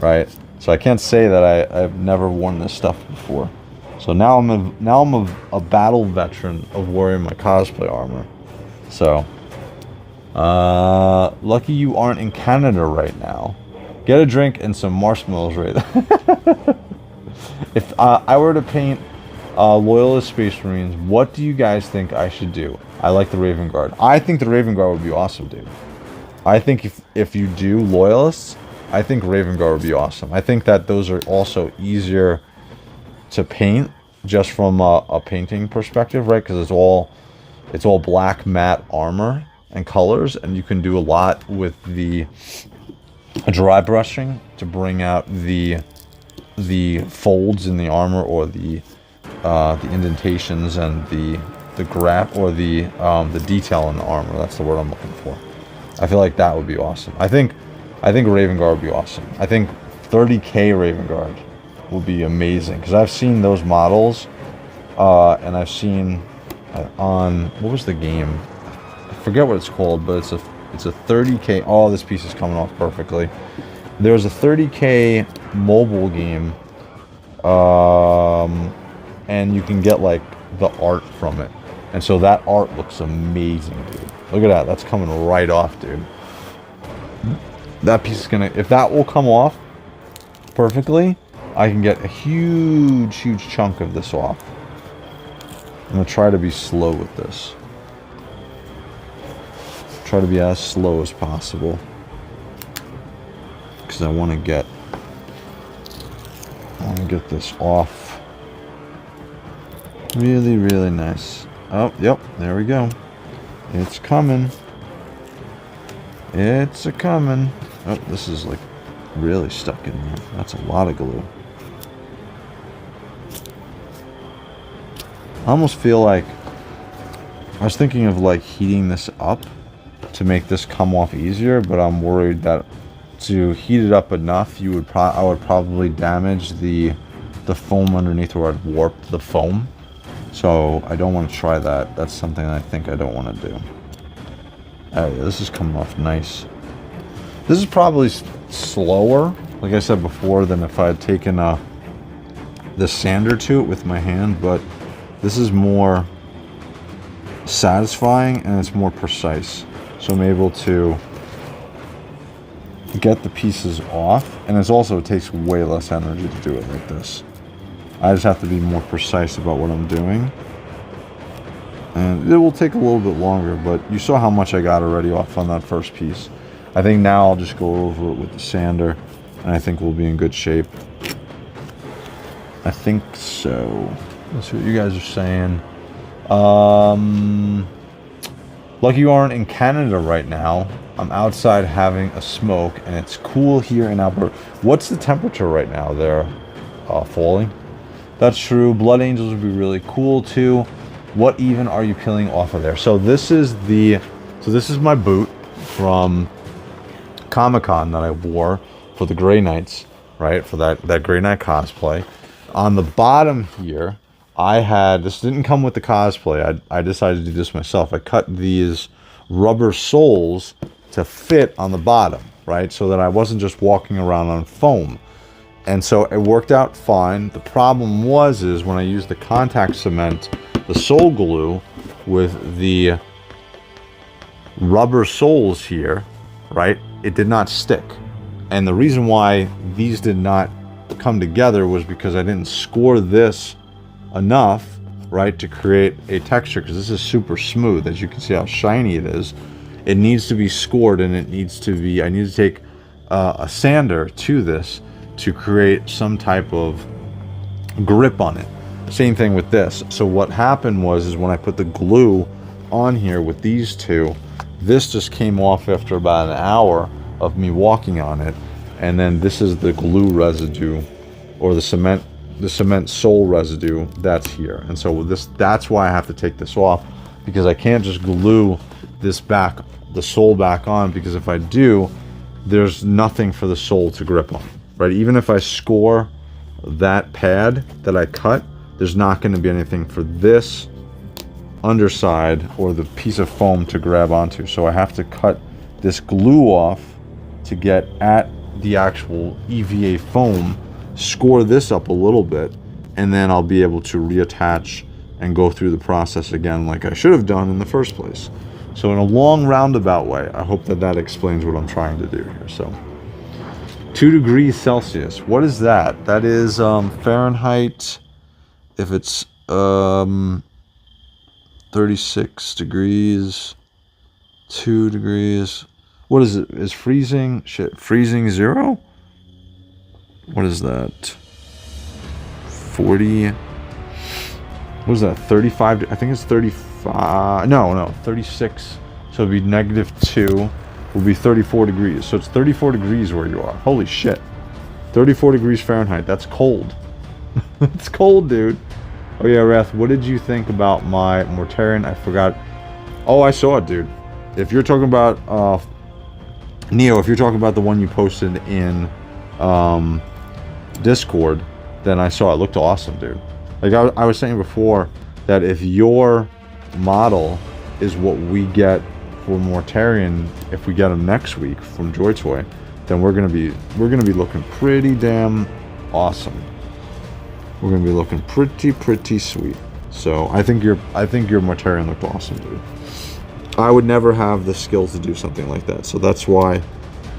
right? So I can't say that I've never worn this stuff before. So now I'm a battle veteran of wearing my cosplay armor. So, lucky you aren't in Canada right now. Get a drink and some marshmallows right there. If I were to paint Loyalist Space Marines, what do you guys think I should do? I like the Raven Guard. I think the Raven Guard would be awesome, dude. I think if you do Loyalists, I think Raven Guard would be awesome. I think that those are also easier to paint just from a painting perspective, right? Because it's all black matte armor and colors, and you can do a lot with the dry brushing to bring out the folds in the armor, or the indentations and the detail in the armor. That's the word I'm looking for. I feel like that would be awesome. I think Raven Guard would be awesome. I think 30k Raven Guard would be amazing, because I've seen those models, and I've seen on, what was the game? I forget what it's called, but it's a 30k. Oh, this piece is coming off perfectly. There's a 30k mobile game, and you can get like the art from it, and so that art looks amazing, dude. Look at that. That's coming right off, dude. That piece is gonna, if that will come off perfectly, I can get a huge chunk of this off. I'm gonna try to be slow with this. Try to be as slow as possible, because I want to get this off really nice. Oh, yep, there we go. It's coming. It's a coming. Oh, this is like really stuck in there. That's a lot of glue. I almost feel like I was thinking of like heating this up to make this come off easier, but I'm worried that to heat it up enough, I would probably damage the foam underneath, or I'd warp the foam. So I don't want to try that. That's something I think I don't want to do. Oh yeah, this is coming off nice. This is probably slower, like I said before, than if I had taken the sander to it with my hand, but this is more satisfying and it's more precise. So I'm able to get the pieces off, and it's also, it takes way less energy to do it like this. I just have to be more precise about what I'm doing, and it will take a little bit longer, but you saw how much I got already off on that first piece. I think now I'll just go over it with the sander, and I think we'll be in good shape. I think so. Let's see what you guys are saying. Lucky you aren't in Canada right now. I'm outside having a smoke, and it's cool here in Alberta. What's the temperature right now there? Falling. That's true. Blood Angels would be really cool too. What even are you peeling off of there? So this is my boot from Comic-Con that I wore for the Grey Knights, right? For that Grey Knight cosplay. On the bottom here, this didn't come with the cosplay. I decided to do this myself. I cut these rubber soles to fit on the bottom, right? So that I wasn't just walking around on foam. And so it worked out fine. The problem is when I used the contact cement, the sole glue with the rubber soles here, right? It did not stick. And the reason why these did not come together was because I didn't score this enough, right, to create a texture, because this is super smooth. As you can see how shiny it is. It needs to be scored, and I need to take a sander to this to create some type of grip on it. Same thing with this. So what happened is when I put the glue on here with these two, this just came off after about an hour of me walking on it, and then this is the glue residue, or the cement sole residue that's here. And so that's why I have to take this off, because I can't just glue the sole back on, because if I do, there's nothing for the sole to grip on, right? Even if I score that pad that I cut, there's not going to be anything for this underside or the piece of foam to grab onto. So I have to cut this glue off to get at the actual EVA foam, score this up a little bit, and then I'll be able to reattach and go through the process again like I should have done in the first place. So in a long roundabout way, I hope that explains what I'm trying to do here. So 2 degrees Celsius, what is that? That is Fahrenheit. If it's 36 degrees, 2 degrees, what is it? Is freezing? Shit, freezing 0? What is that? 40? What is that? 35? I think it's 35. No, 36. So it'd be -2. will be 34 degrees. So it's 34 degrees where you are. Holy shit. 34 degrees Fahrenheit. That's cold. It's cold, dude. Oh yeah, Wrath, what did you think about my Mortarion? I forgot. Oh, I saw it, dude. If you're talking about, Neo, if you're talking about the one you posted in, Discord, then I saw it. It looked awesome, dude. Like I was saying before, that if your model is what we get for Mortarion, if we get him next week from Joy Toy, then we're gonna be looking pretty damn awesome. We're gonna be looking pretty sweet. So I think your Mortarion looked awesome, dude. I would never have the skills to do something like that. So that's why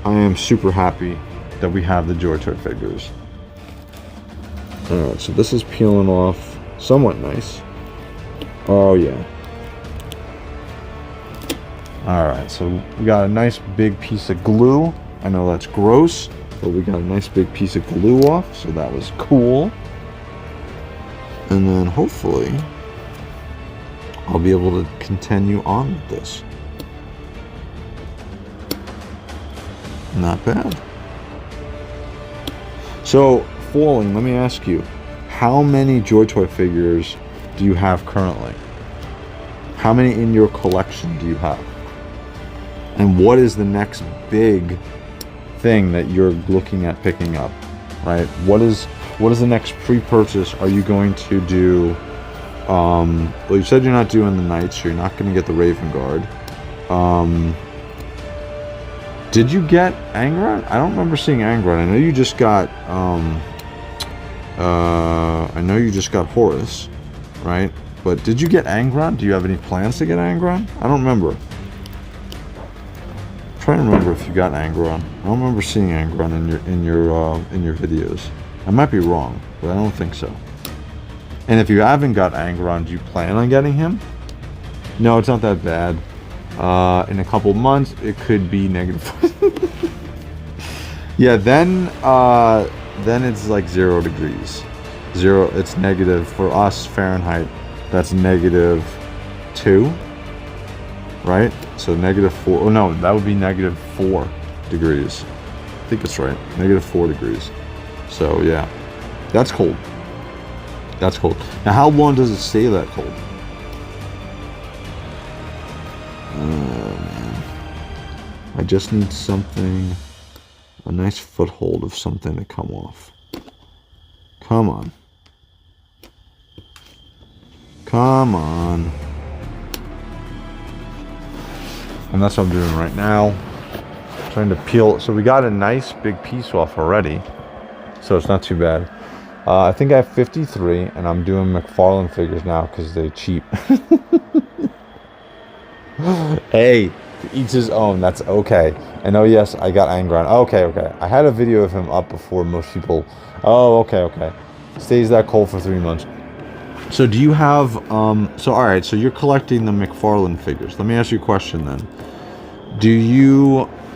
I am super happy that we have the Joy Toy figures. Alright, so this is peeling off somewhat nice. Oh yeah. Alright, so we got a nice big piece of glue. I know that's gross, but we got a nice big piece of glue off, so that was cool. And then hopefully I'll be able to continue on with this. Not bad. So, Falling, let me ask you, how many Joy Toy figures do you have currently? How many in your collection do you have? And what is the next big thing that you're looking at picking up, right? What is the next pre-purchase? Are you going to do, well, you said you're not doing the Knights, so you're not going to get the Raven Guard. Did you get Angron? I don't remember seeing Angron. I know you just got, Horus, right? But did you get Angron? Do you have any plans to get Angron? I don't remember. I'm trying to remember if you got Angron. I don't remember seeing Angron in your videos. I might be wrong, but I don't think so. And if you haven't got Angron, do you plan on getting him? No, it's not that bad. In a couple months, it could be negative. Yeah, then it's like 0 degrees. It's negative for us Fahrenheit. That's -2, right? So -4. Oh no, that would be -4 degrees. I think it's right. -4 degrees. So yeah, that's cold. That's cold. Now, how long does it stay that cold? Oh man, I just need something, a nice foothold of something to come off. Come on. Come on. And that's what I'm doing right now. Trying to peel. So we got a nice big piece off already. So it's not too bad. I think I have 53, and I'm doing McFarlane figures now because they're cheap. Hey, each his own. That's okay. And oh yes, I got Angron. Okay. I had a video of him up before most people. Oh, okay. Stays that cold for 3 months. So do you have, so alright, so you're collecting the McFarlane figures. Let me ask you a question then.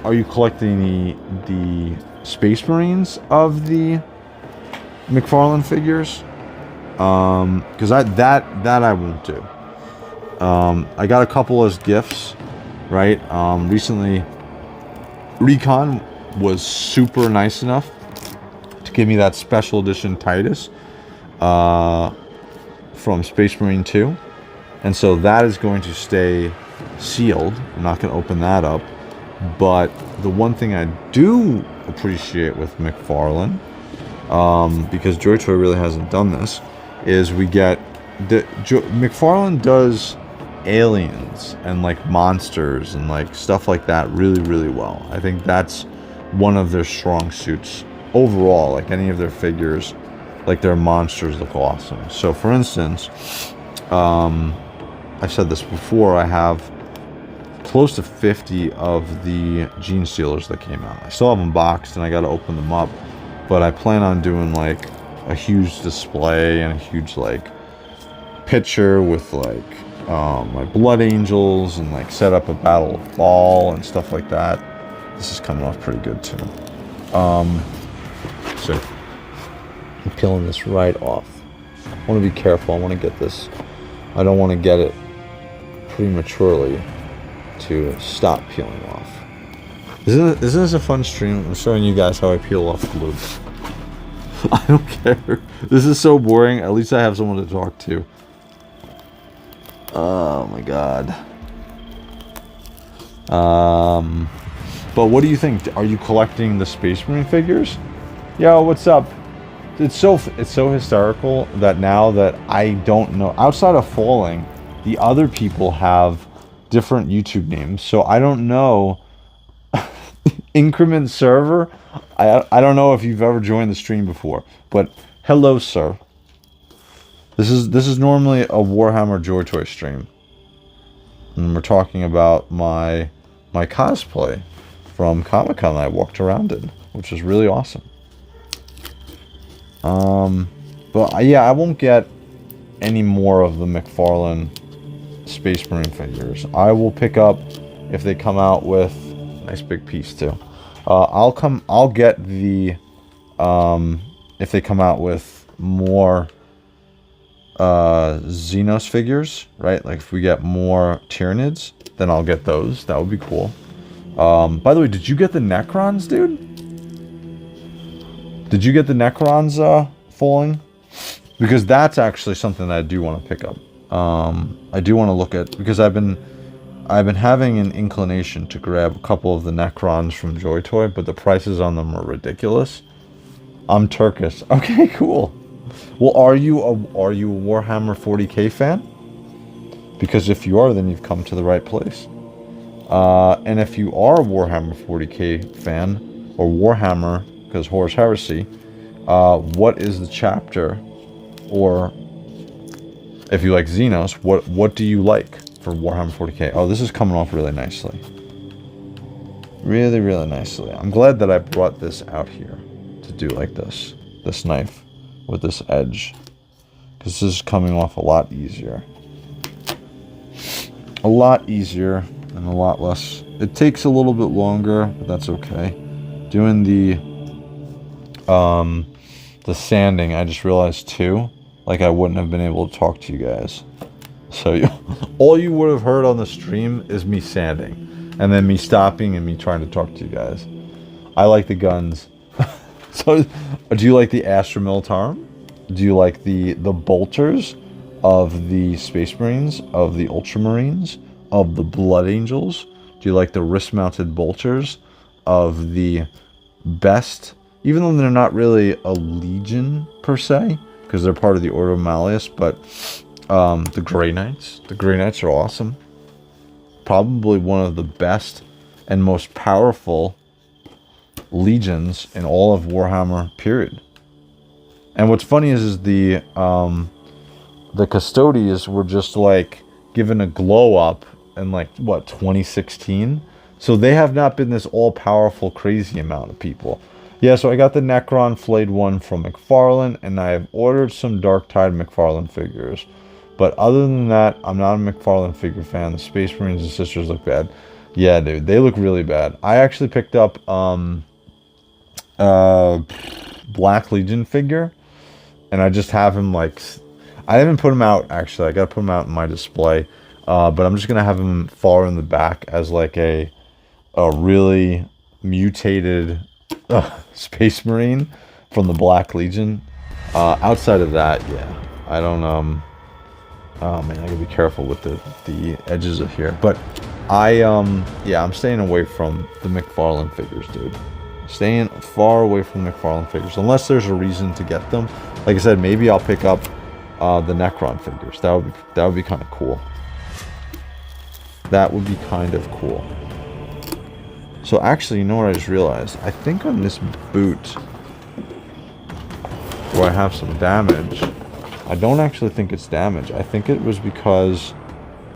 Are you collecting the Space Marines of the McFarlane figures? Because that I won't do. I got a couple as gifts, right? Recently, Recon was super nice enough to give me that special edition Titus from Space Marine 2. And so that is going to stay sealed. I'm not going to open that up. But the one thing I do appreciate with McFarlane, because Joy Toy really hasn't done this, is we get McFarlane does aliens and like monsters and like stuff like that really well. I think that's one of their strong suits overall. Like any of their figures, like their monsters look awesome. So for instance, I've said this before, I have close to 50 of the Gene Stealers that came out. I still have them boxed and I got to open them up, but I plan on doing like a huge display and a huge like picture with like my Blood Angels and like set up a Battle of Ball and stuff like that. This is coming off pretty good too. So I'm peeling this right off. I want to be careful. I want to get this. I don't want to get it prematurely to stop peeling off. Isn't this a fun stream? I'm showing you guys how I peel off glue. I don't care. This is so boring. At least I have someone to talk to. Oh my god. But what do you think? Are you collecting the Space Marine figures? Yo, what's up? It's so hysterical that now that I don't know, outside of Falling, the other people have different YouTube names. So I don't know. Increment server. I don't know if you've ever joined the stream before, but hello, sir. This is normally a Warhammer Joy Toy stream, and we're talking about my cosplay from Comic-Con that I walked around in, which is really awesome. But yeah, I won't get any more of the McFarlane Space Marine figures. I will pick up if they come out with nice big piece too. I'll get the if they come out with more Xenos figures, right? Like if we get more Tyranids, then I'll get those. That would be cool. By the way, did you get the Necrons, dude? Did you get the Necrons falling? Because that's actually something that I do want to pick up. I do want to look at, because I've been having an inclination to grab a couple of the Necrons from Joy Toy, but the prices on them are ridiculous. I'm Turkish. Okay, cool. Well, are you a Warhammer 40k fan? Because if you are, then you've come to the right place. And if you are a Warhammer 40k fan, or Warhammer, because Horus Heresy, what is the chapter? Or if you like Xenos, what do you like for Warhammer 40k? Oh, this is coming off really nicely. Really, really nicely. I'm glad that I brought this out here to do like this knife with this edge, because this is coming off a lot easier. A lot easier and a lot less. It takes a little bit longer, but that's okay. Doing the sanding, I just realized too, like I wouldn't have been able to talk to you guys. So all you would have heard on the stream is me sanding, and then me stopping and me trying to talk to you guys. I like the guns. So, do you like the Astra Militarum? Do you like the bolters of the Space Marines, of the Ultramarines, of the Blood Angels? Do you like the wrist-mounted bolters of the best, even though they're not really a legion per se, because they're part of the Order of Malleus, but the Grey Knights. The Grey Knights are awesome. Probably one of the best and most powerful legions in all of Warhammer, period. And what's funny is the Custodians were just like given a glow up in like what, 2016. So they have not been this all-powerful crazy amount of people. Yeah, so I got the Necron flayed one from McFarlane, and I have ordered some Darktide McFarlane figures. But other than that, I'm not a McFarlane figure fan. The Space Marines and Sisters look bad. Yeah, dude, they look really bad. I actually picked up Black Legion figure, and I just have him like, I haven't put him out actually. I gotta put him out in my display, but I'm just gonna have him far in the back as like a really mutated Space Marine from the Black Legion. Outside of that, yeah, I don't oh man, I gotta be careful with the edges of here. But yeah, I'm staying away from the McFarlane figures, dude. Staying far away from McFarlane figures, unless there's a reason to get them. Like I said, maybe I'll pick up the Necron figures. That would be kind of cool. That would be kind of cool. So actually, you know what I just realized? I think on this boot, where I have some damage, I don't actually think it's damage. I think it was because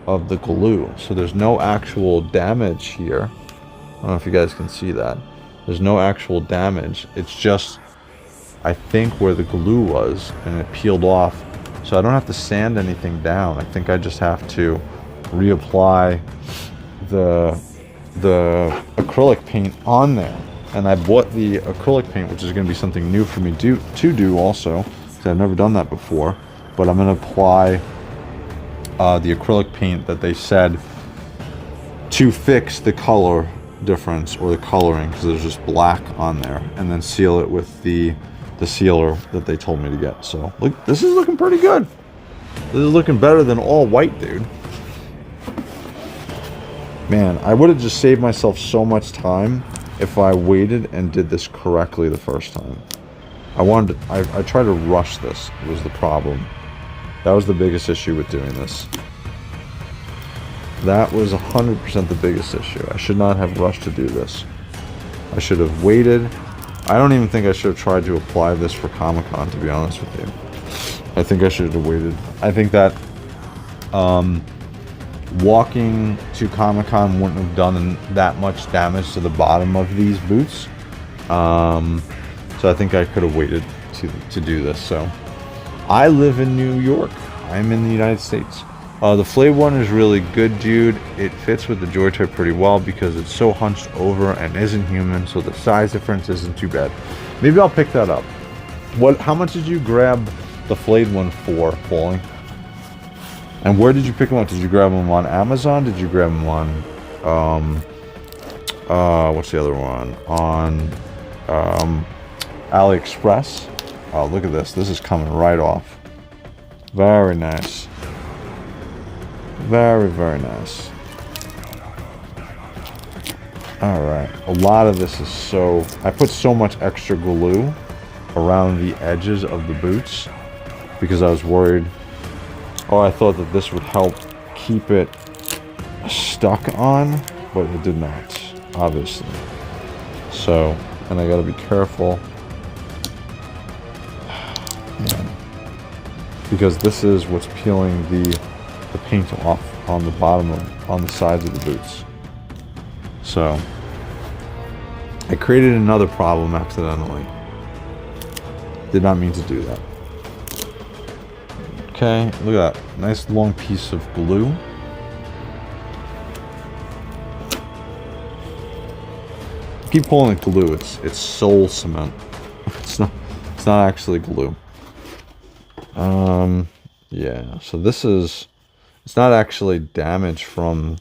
of the glue. So there's no actual damage here. I don't know if you guys can see that. There's no actual damage. It's just, I think, where the glue was, and it peeled off. So I don't have to sand anything down. I think I just have to reapply the acrylic paint on there. And I bought the acrylic paint, which is going to be something new for me to do also, because I've never done that before. But I'm going to apply the acrylic paint that they said to fix the color difference or the coloring, because there's just black on there, and then seal it with the sealer that they told me to get. So look, this is looking pretty good. This is looking better than all white, dude. Man, I would have just saved myself so much time if I waited and did this correctly the first time. I tried to rush this, was the problem. That was the biggest issue with doing this. That was 100% the biggest issue. I should not have rushed to do this. I should have waited. I don't even think I should have tried to apply this for Comic-Con, to be honest with you. I think I should have waited. I think that walking to Comic-Con wouldn't have done that much damage to the bottom of these boots. So I think I could have waited to do this. So I live in New York. I'm in the United States. The flayed one is really good, dude. It fits with the joy toy pretty well because it's so hunched over and isn't human, so the size difference isn't too bad. Maybe I'll pick that up. How much did you grab the flayed one for, Paulie? And where did you pick them up? Did you grab them on Amazon? Did you grab them on what's the other one? On AliExpress? Oh, look at this. This is coming right off. Very nice. Very, very nice. Alright. A lot of this is so... I put so much extra glue around the edges of the boots because I was worried... Oh, I thought that this would help keep it stuck on, but it did not, obviously. So, and I gotta be careful. Man. Because this is what's peeling the paint off on the bottom on the sides of the boots. So I created another problem accidentally. Did not mean to do that. Okay, look at that. Nice long piece of glue. Keep calling it glue. It's soul cement. It's not actually glue. Yeah, so this is... It's not actually damage from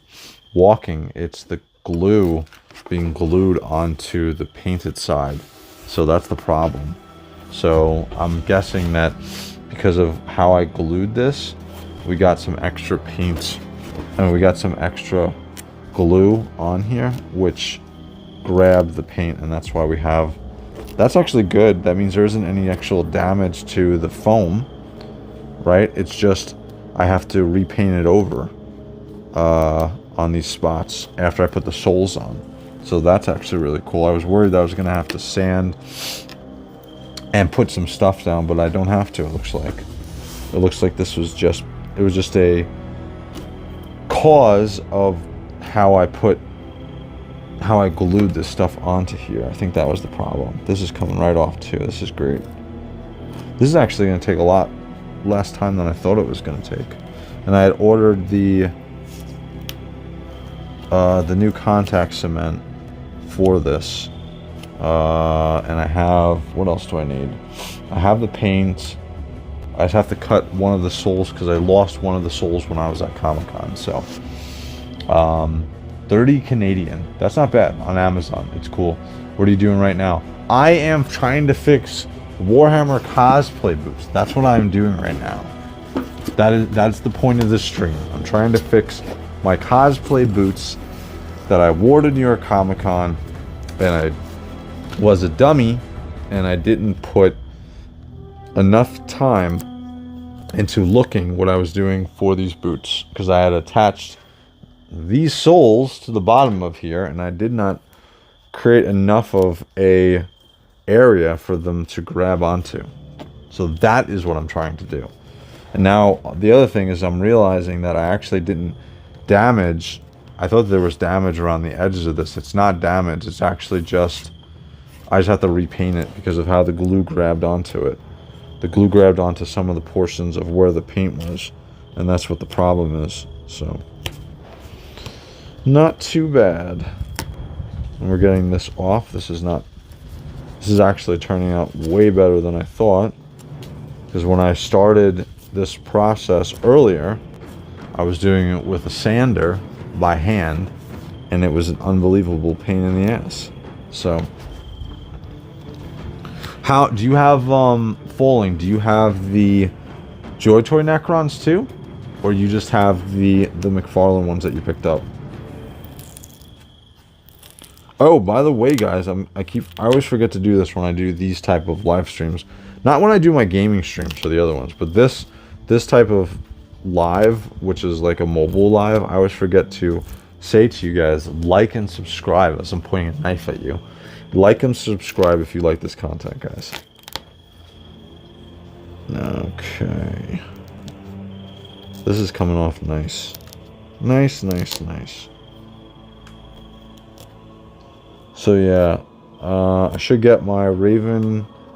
walking. It's the glue being glued onto the painted side. So that's the problem. So I'm guessing that because of how I glued this, we got some extra paint and we got some extra glue on here, which grabbed the paint, and that's why we have... That's actually good. That means there isn't any actual damage to the foam, right? It's just... I have to repaint it over on these spots after I put the soles on. So that's actually really cool. I was worried that I was going to have to sand and put some stuff down, but I don't have to, it looks like. It looks like this was just... It was just a cause of how I glued this stuff onto here. I think that was the problem. This is coming right off too. This is great. This is actually going to take a lot less time than I thought it was going to take. And I had ordered the new contact cement for this, and I have... What else do I need? I have the paint. I just have to cut one of the soles because I lost one of the soles when I was at Comic-Con. So 30 Canadian. That's not bad on Amazon. It's cool. What are you doing right now? I am trying to fix Warhammer cosplay boots. That's what I'm doing right now. That's the point of this stream. I'm trying to fix my cosplay boots that I wore to New York Comic Con, and I was a dummy, and I didn't put enough time into looking what I was doing for these boots, because I had attached these soles to the bottom of here, and I did not create enough of a area for them to grab onto. So that is what I'm trying to do. And now the other thing is I'm realizing that I actually didn't damage... I thought there was damage around the edges of this. It's not damage. It's actually just... I just have to repaint it because of how the glue grabbed onto it. The glue grabbed onto some of the portions of where the paint was. And that's what the problem is. So... not too bad. And we're getting this off. This is not... This is actually turning out way better than I thought. Because when I started this process earlier, I was doing it with a sander by hand. and it was an unbelievable pain in the ass. So, how do you have Falling? Do you have the Joy Toy Necrons too, or you just have the McFarlane ones that you picked up? Oh, by the way, guys, I always forget to do this when I do these type of live streams. Not when I do my gaming streams for the other ones, but this type of live, which is like a mobile live, I always forget to say to you guys, like and subscribe as I'm pointing a knife at you. Like and subscribe if you like this content, guys. Okay. This is coming off nice. Nice, nice, nice. So yeah, I should get my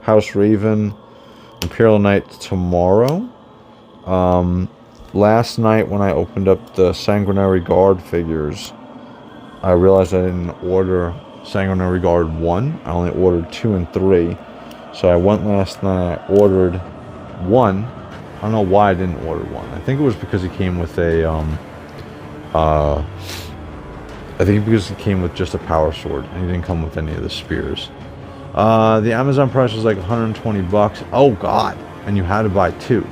House Raven Imperial Knight tomorrow. Last night when I opened up the Sanguinary Guard figures, I realized I didn't order Sanguinary Guard 1. I only ordered 2 and 3. So I went last night, I ordered 1. I don't know why I didn't order 1. I think it was because it came with a, I think because it came with just a power sword, and it didn't come with any of the spears. The Amazon price was like 120 bucks. Oh god, and you had to buy 2.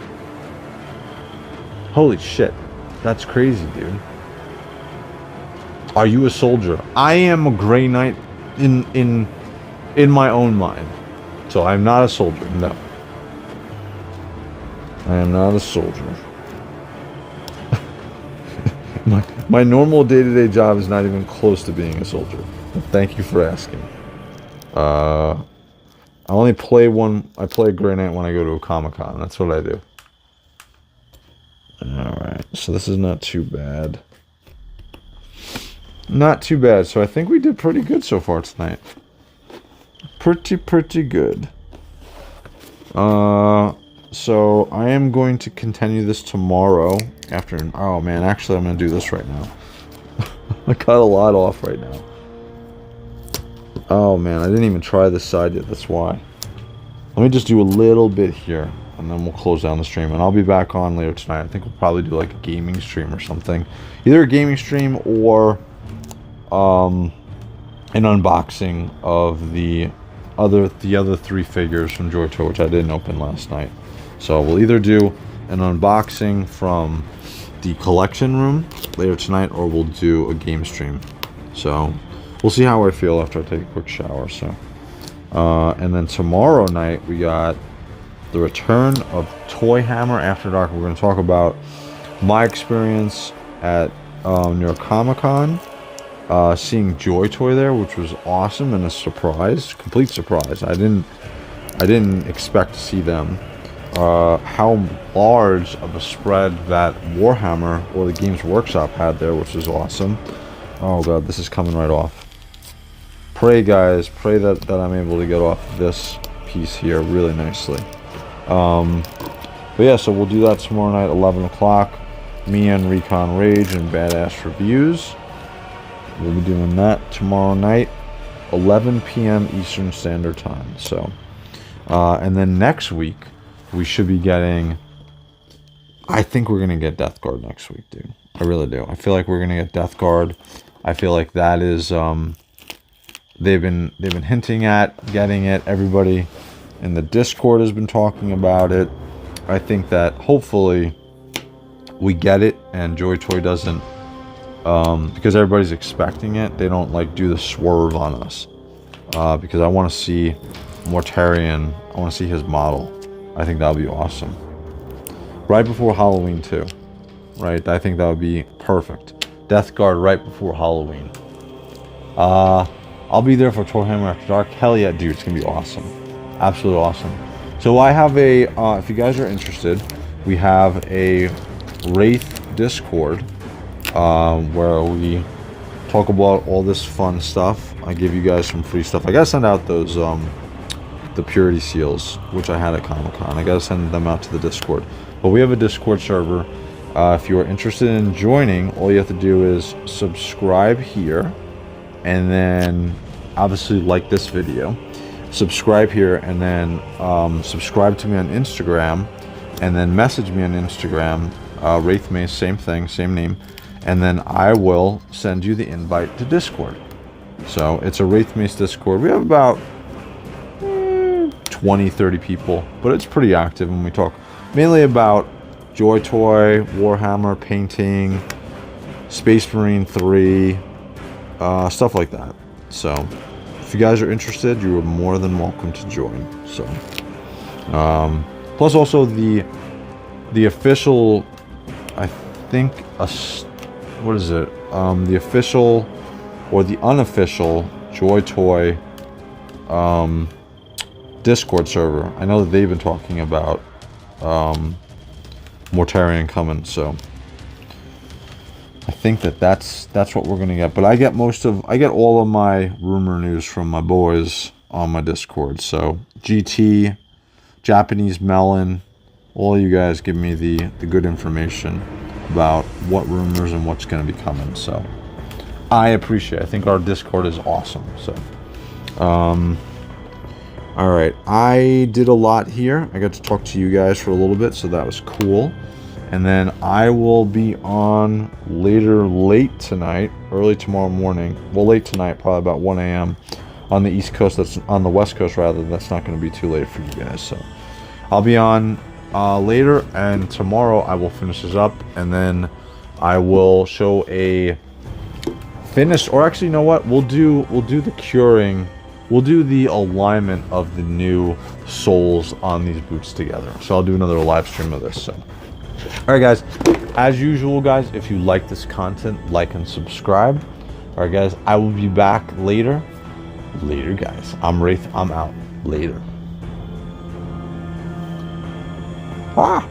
Holy shit, that's crazy, dude. Are you a soldier? I am a Grey Knight in my own mind. So I'm not a soldier, no. I am not a soldier. My normal day-to-day job is not even close to being a soldier. But thank you for asking. I only play I play Grey Knight when I go to a Comic-Con. That's what I do. Alright, so this is not too bad. Not too bad. So I think we did pretty good so far tonight. Pretty good. So I am going to continue this tomorrow after. Oh man, actually I'm going to do this right now. I cut a lot off right now. Oh man, I didn't even try this side yet, that's why. Let me just do a little bit here, and then we'll close down the stream, and I'll be back on later tonight. I think we'll probably do like a gaming stream or something. Either a gaming stream or an unboxing of the other 3 figures from Joy Toy, which I didn't open last night. So we'll either do an unboxing from the collection room later tonight, or we'll do a game stream. So we'll see how I feel after I take a quick shower. So and then tomorrow night we got the return of Toy Hammer After Dark. We're going to talk about my experience at New York Comic Con, seeing Joy Toy there, which was awesome and a surprise, complete surprise. I didn't expect to see them. How large of a spread that Warhammer or the Games Workshop had there, which is awesome. Oh god, this is coming right off. Pray, guys, pray that I'm able to get off this piece here really nicely. But yeah, so we'll do that tomorrow night, 11 o'clock. Me and Recon Rage and Badass Reviews. We'll be doing that tomorrow night, 11 p.m. Eastern Standard Time. So, and then next week, we should be getting... I think we're going to get Death Guard next week, dude. I really do. I feel like we're going to get Death Guard. I feel like that is... They've been hinting at getting it. Everybody in the Discord has been talking about it. I think that hopefully we get it and Joy Toy doesn't... because everybody's expecting it, they don't like do the swerve on us. Because I want to see Mortarion. I want to see his model. I think that would be awesome. Right before Halloween too. Right? I think that would be perfect. Death Guard right before Halloween. I'll be there for Toy Hammer After Dark. Hell yeah, dude. It's going to be awesome. Absolutely awesome. So I have a, if you guys are interested, we have a Wraith Discord. Where we talk about all this fun stuff. I give you guys some free stuff. I gotta send out those the purity seals, which I had at Comic-Con. I gotta send them out to the Discord. But we have a Discord server. If you are interested in joining, all you have to do is subscribe here, and then obviously like this video. Subscribe here, and then subscribe to me on Instagram, and then message me on Instagram. WraithMace, same thing, same name. and then I will send you the invite to Discord. So it's a WraithMace Discord. We have about 20-30 people, but it's pretty active, and we talk mainly about Joy Toy, Warhammer, painting, Space Marine 3, stuff like that. So if you guys are interested, you are more than welcome to join. So plus also the official, I think, what is it, the official or the unofficial Joy Toy Discord server. I know that they've been talking about Mortarion coming, so I think that's what we're gonna get. But I get all of my rumor news from my boys on my Discord. So GT, Japanese Melon, all you guys give me the good information about what rumors and what's gonna be coming. So I appreciate it. I think our Discord is awesome. So all right, I did a lot here. I got to talk to you guys for a little bit, so that was cool. And then I will be on late tonight, early tomorrow morning. Well, late tonight, probably about 1 a.m. on the East Coast. That's on the West Coast, rather. That's not going to be too late for you guys. So I'll be on later, and tomorrow I will finish this up, and then I will show a finished. Or actually, you know what? We'll do the curing. We'll do the alignment of the new soles on these boots together. So I'll do another live stream of this. So, all right, guys. As usual, guys, if you like this content, like and subscribe. All right, guys. I will be back later. Later, guys. I'm Wraith. I'm out. Later. Ah.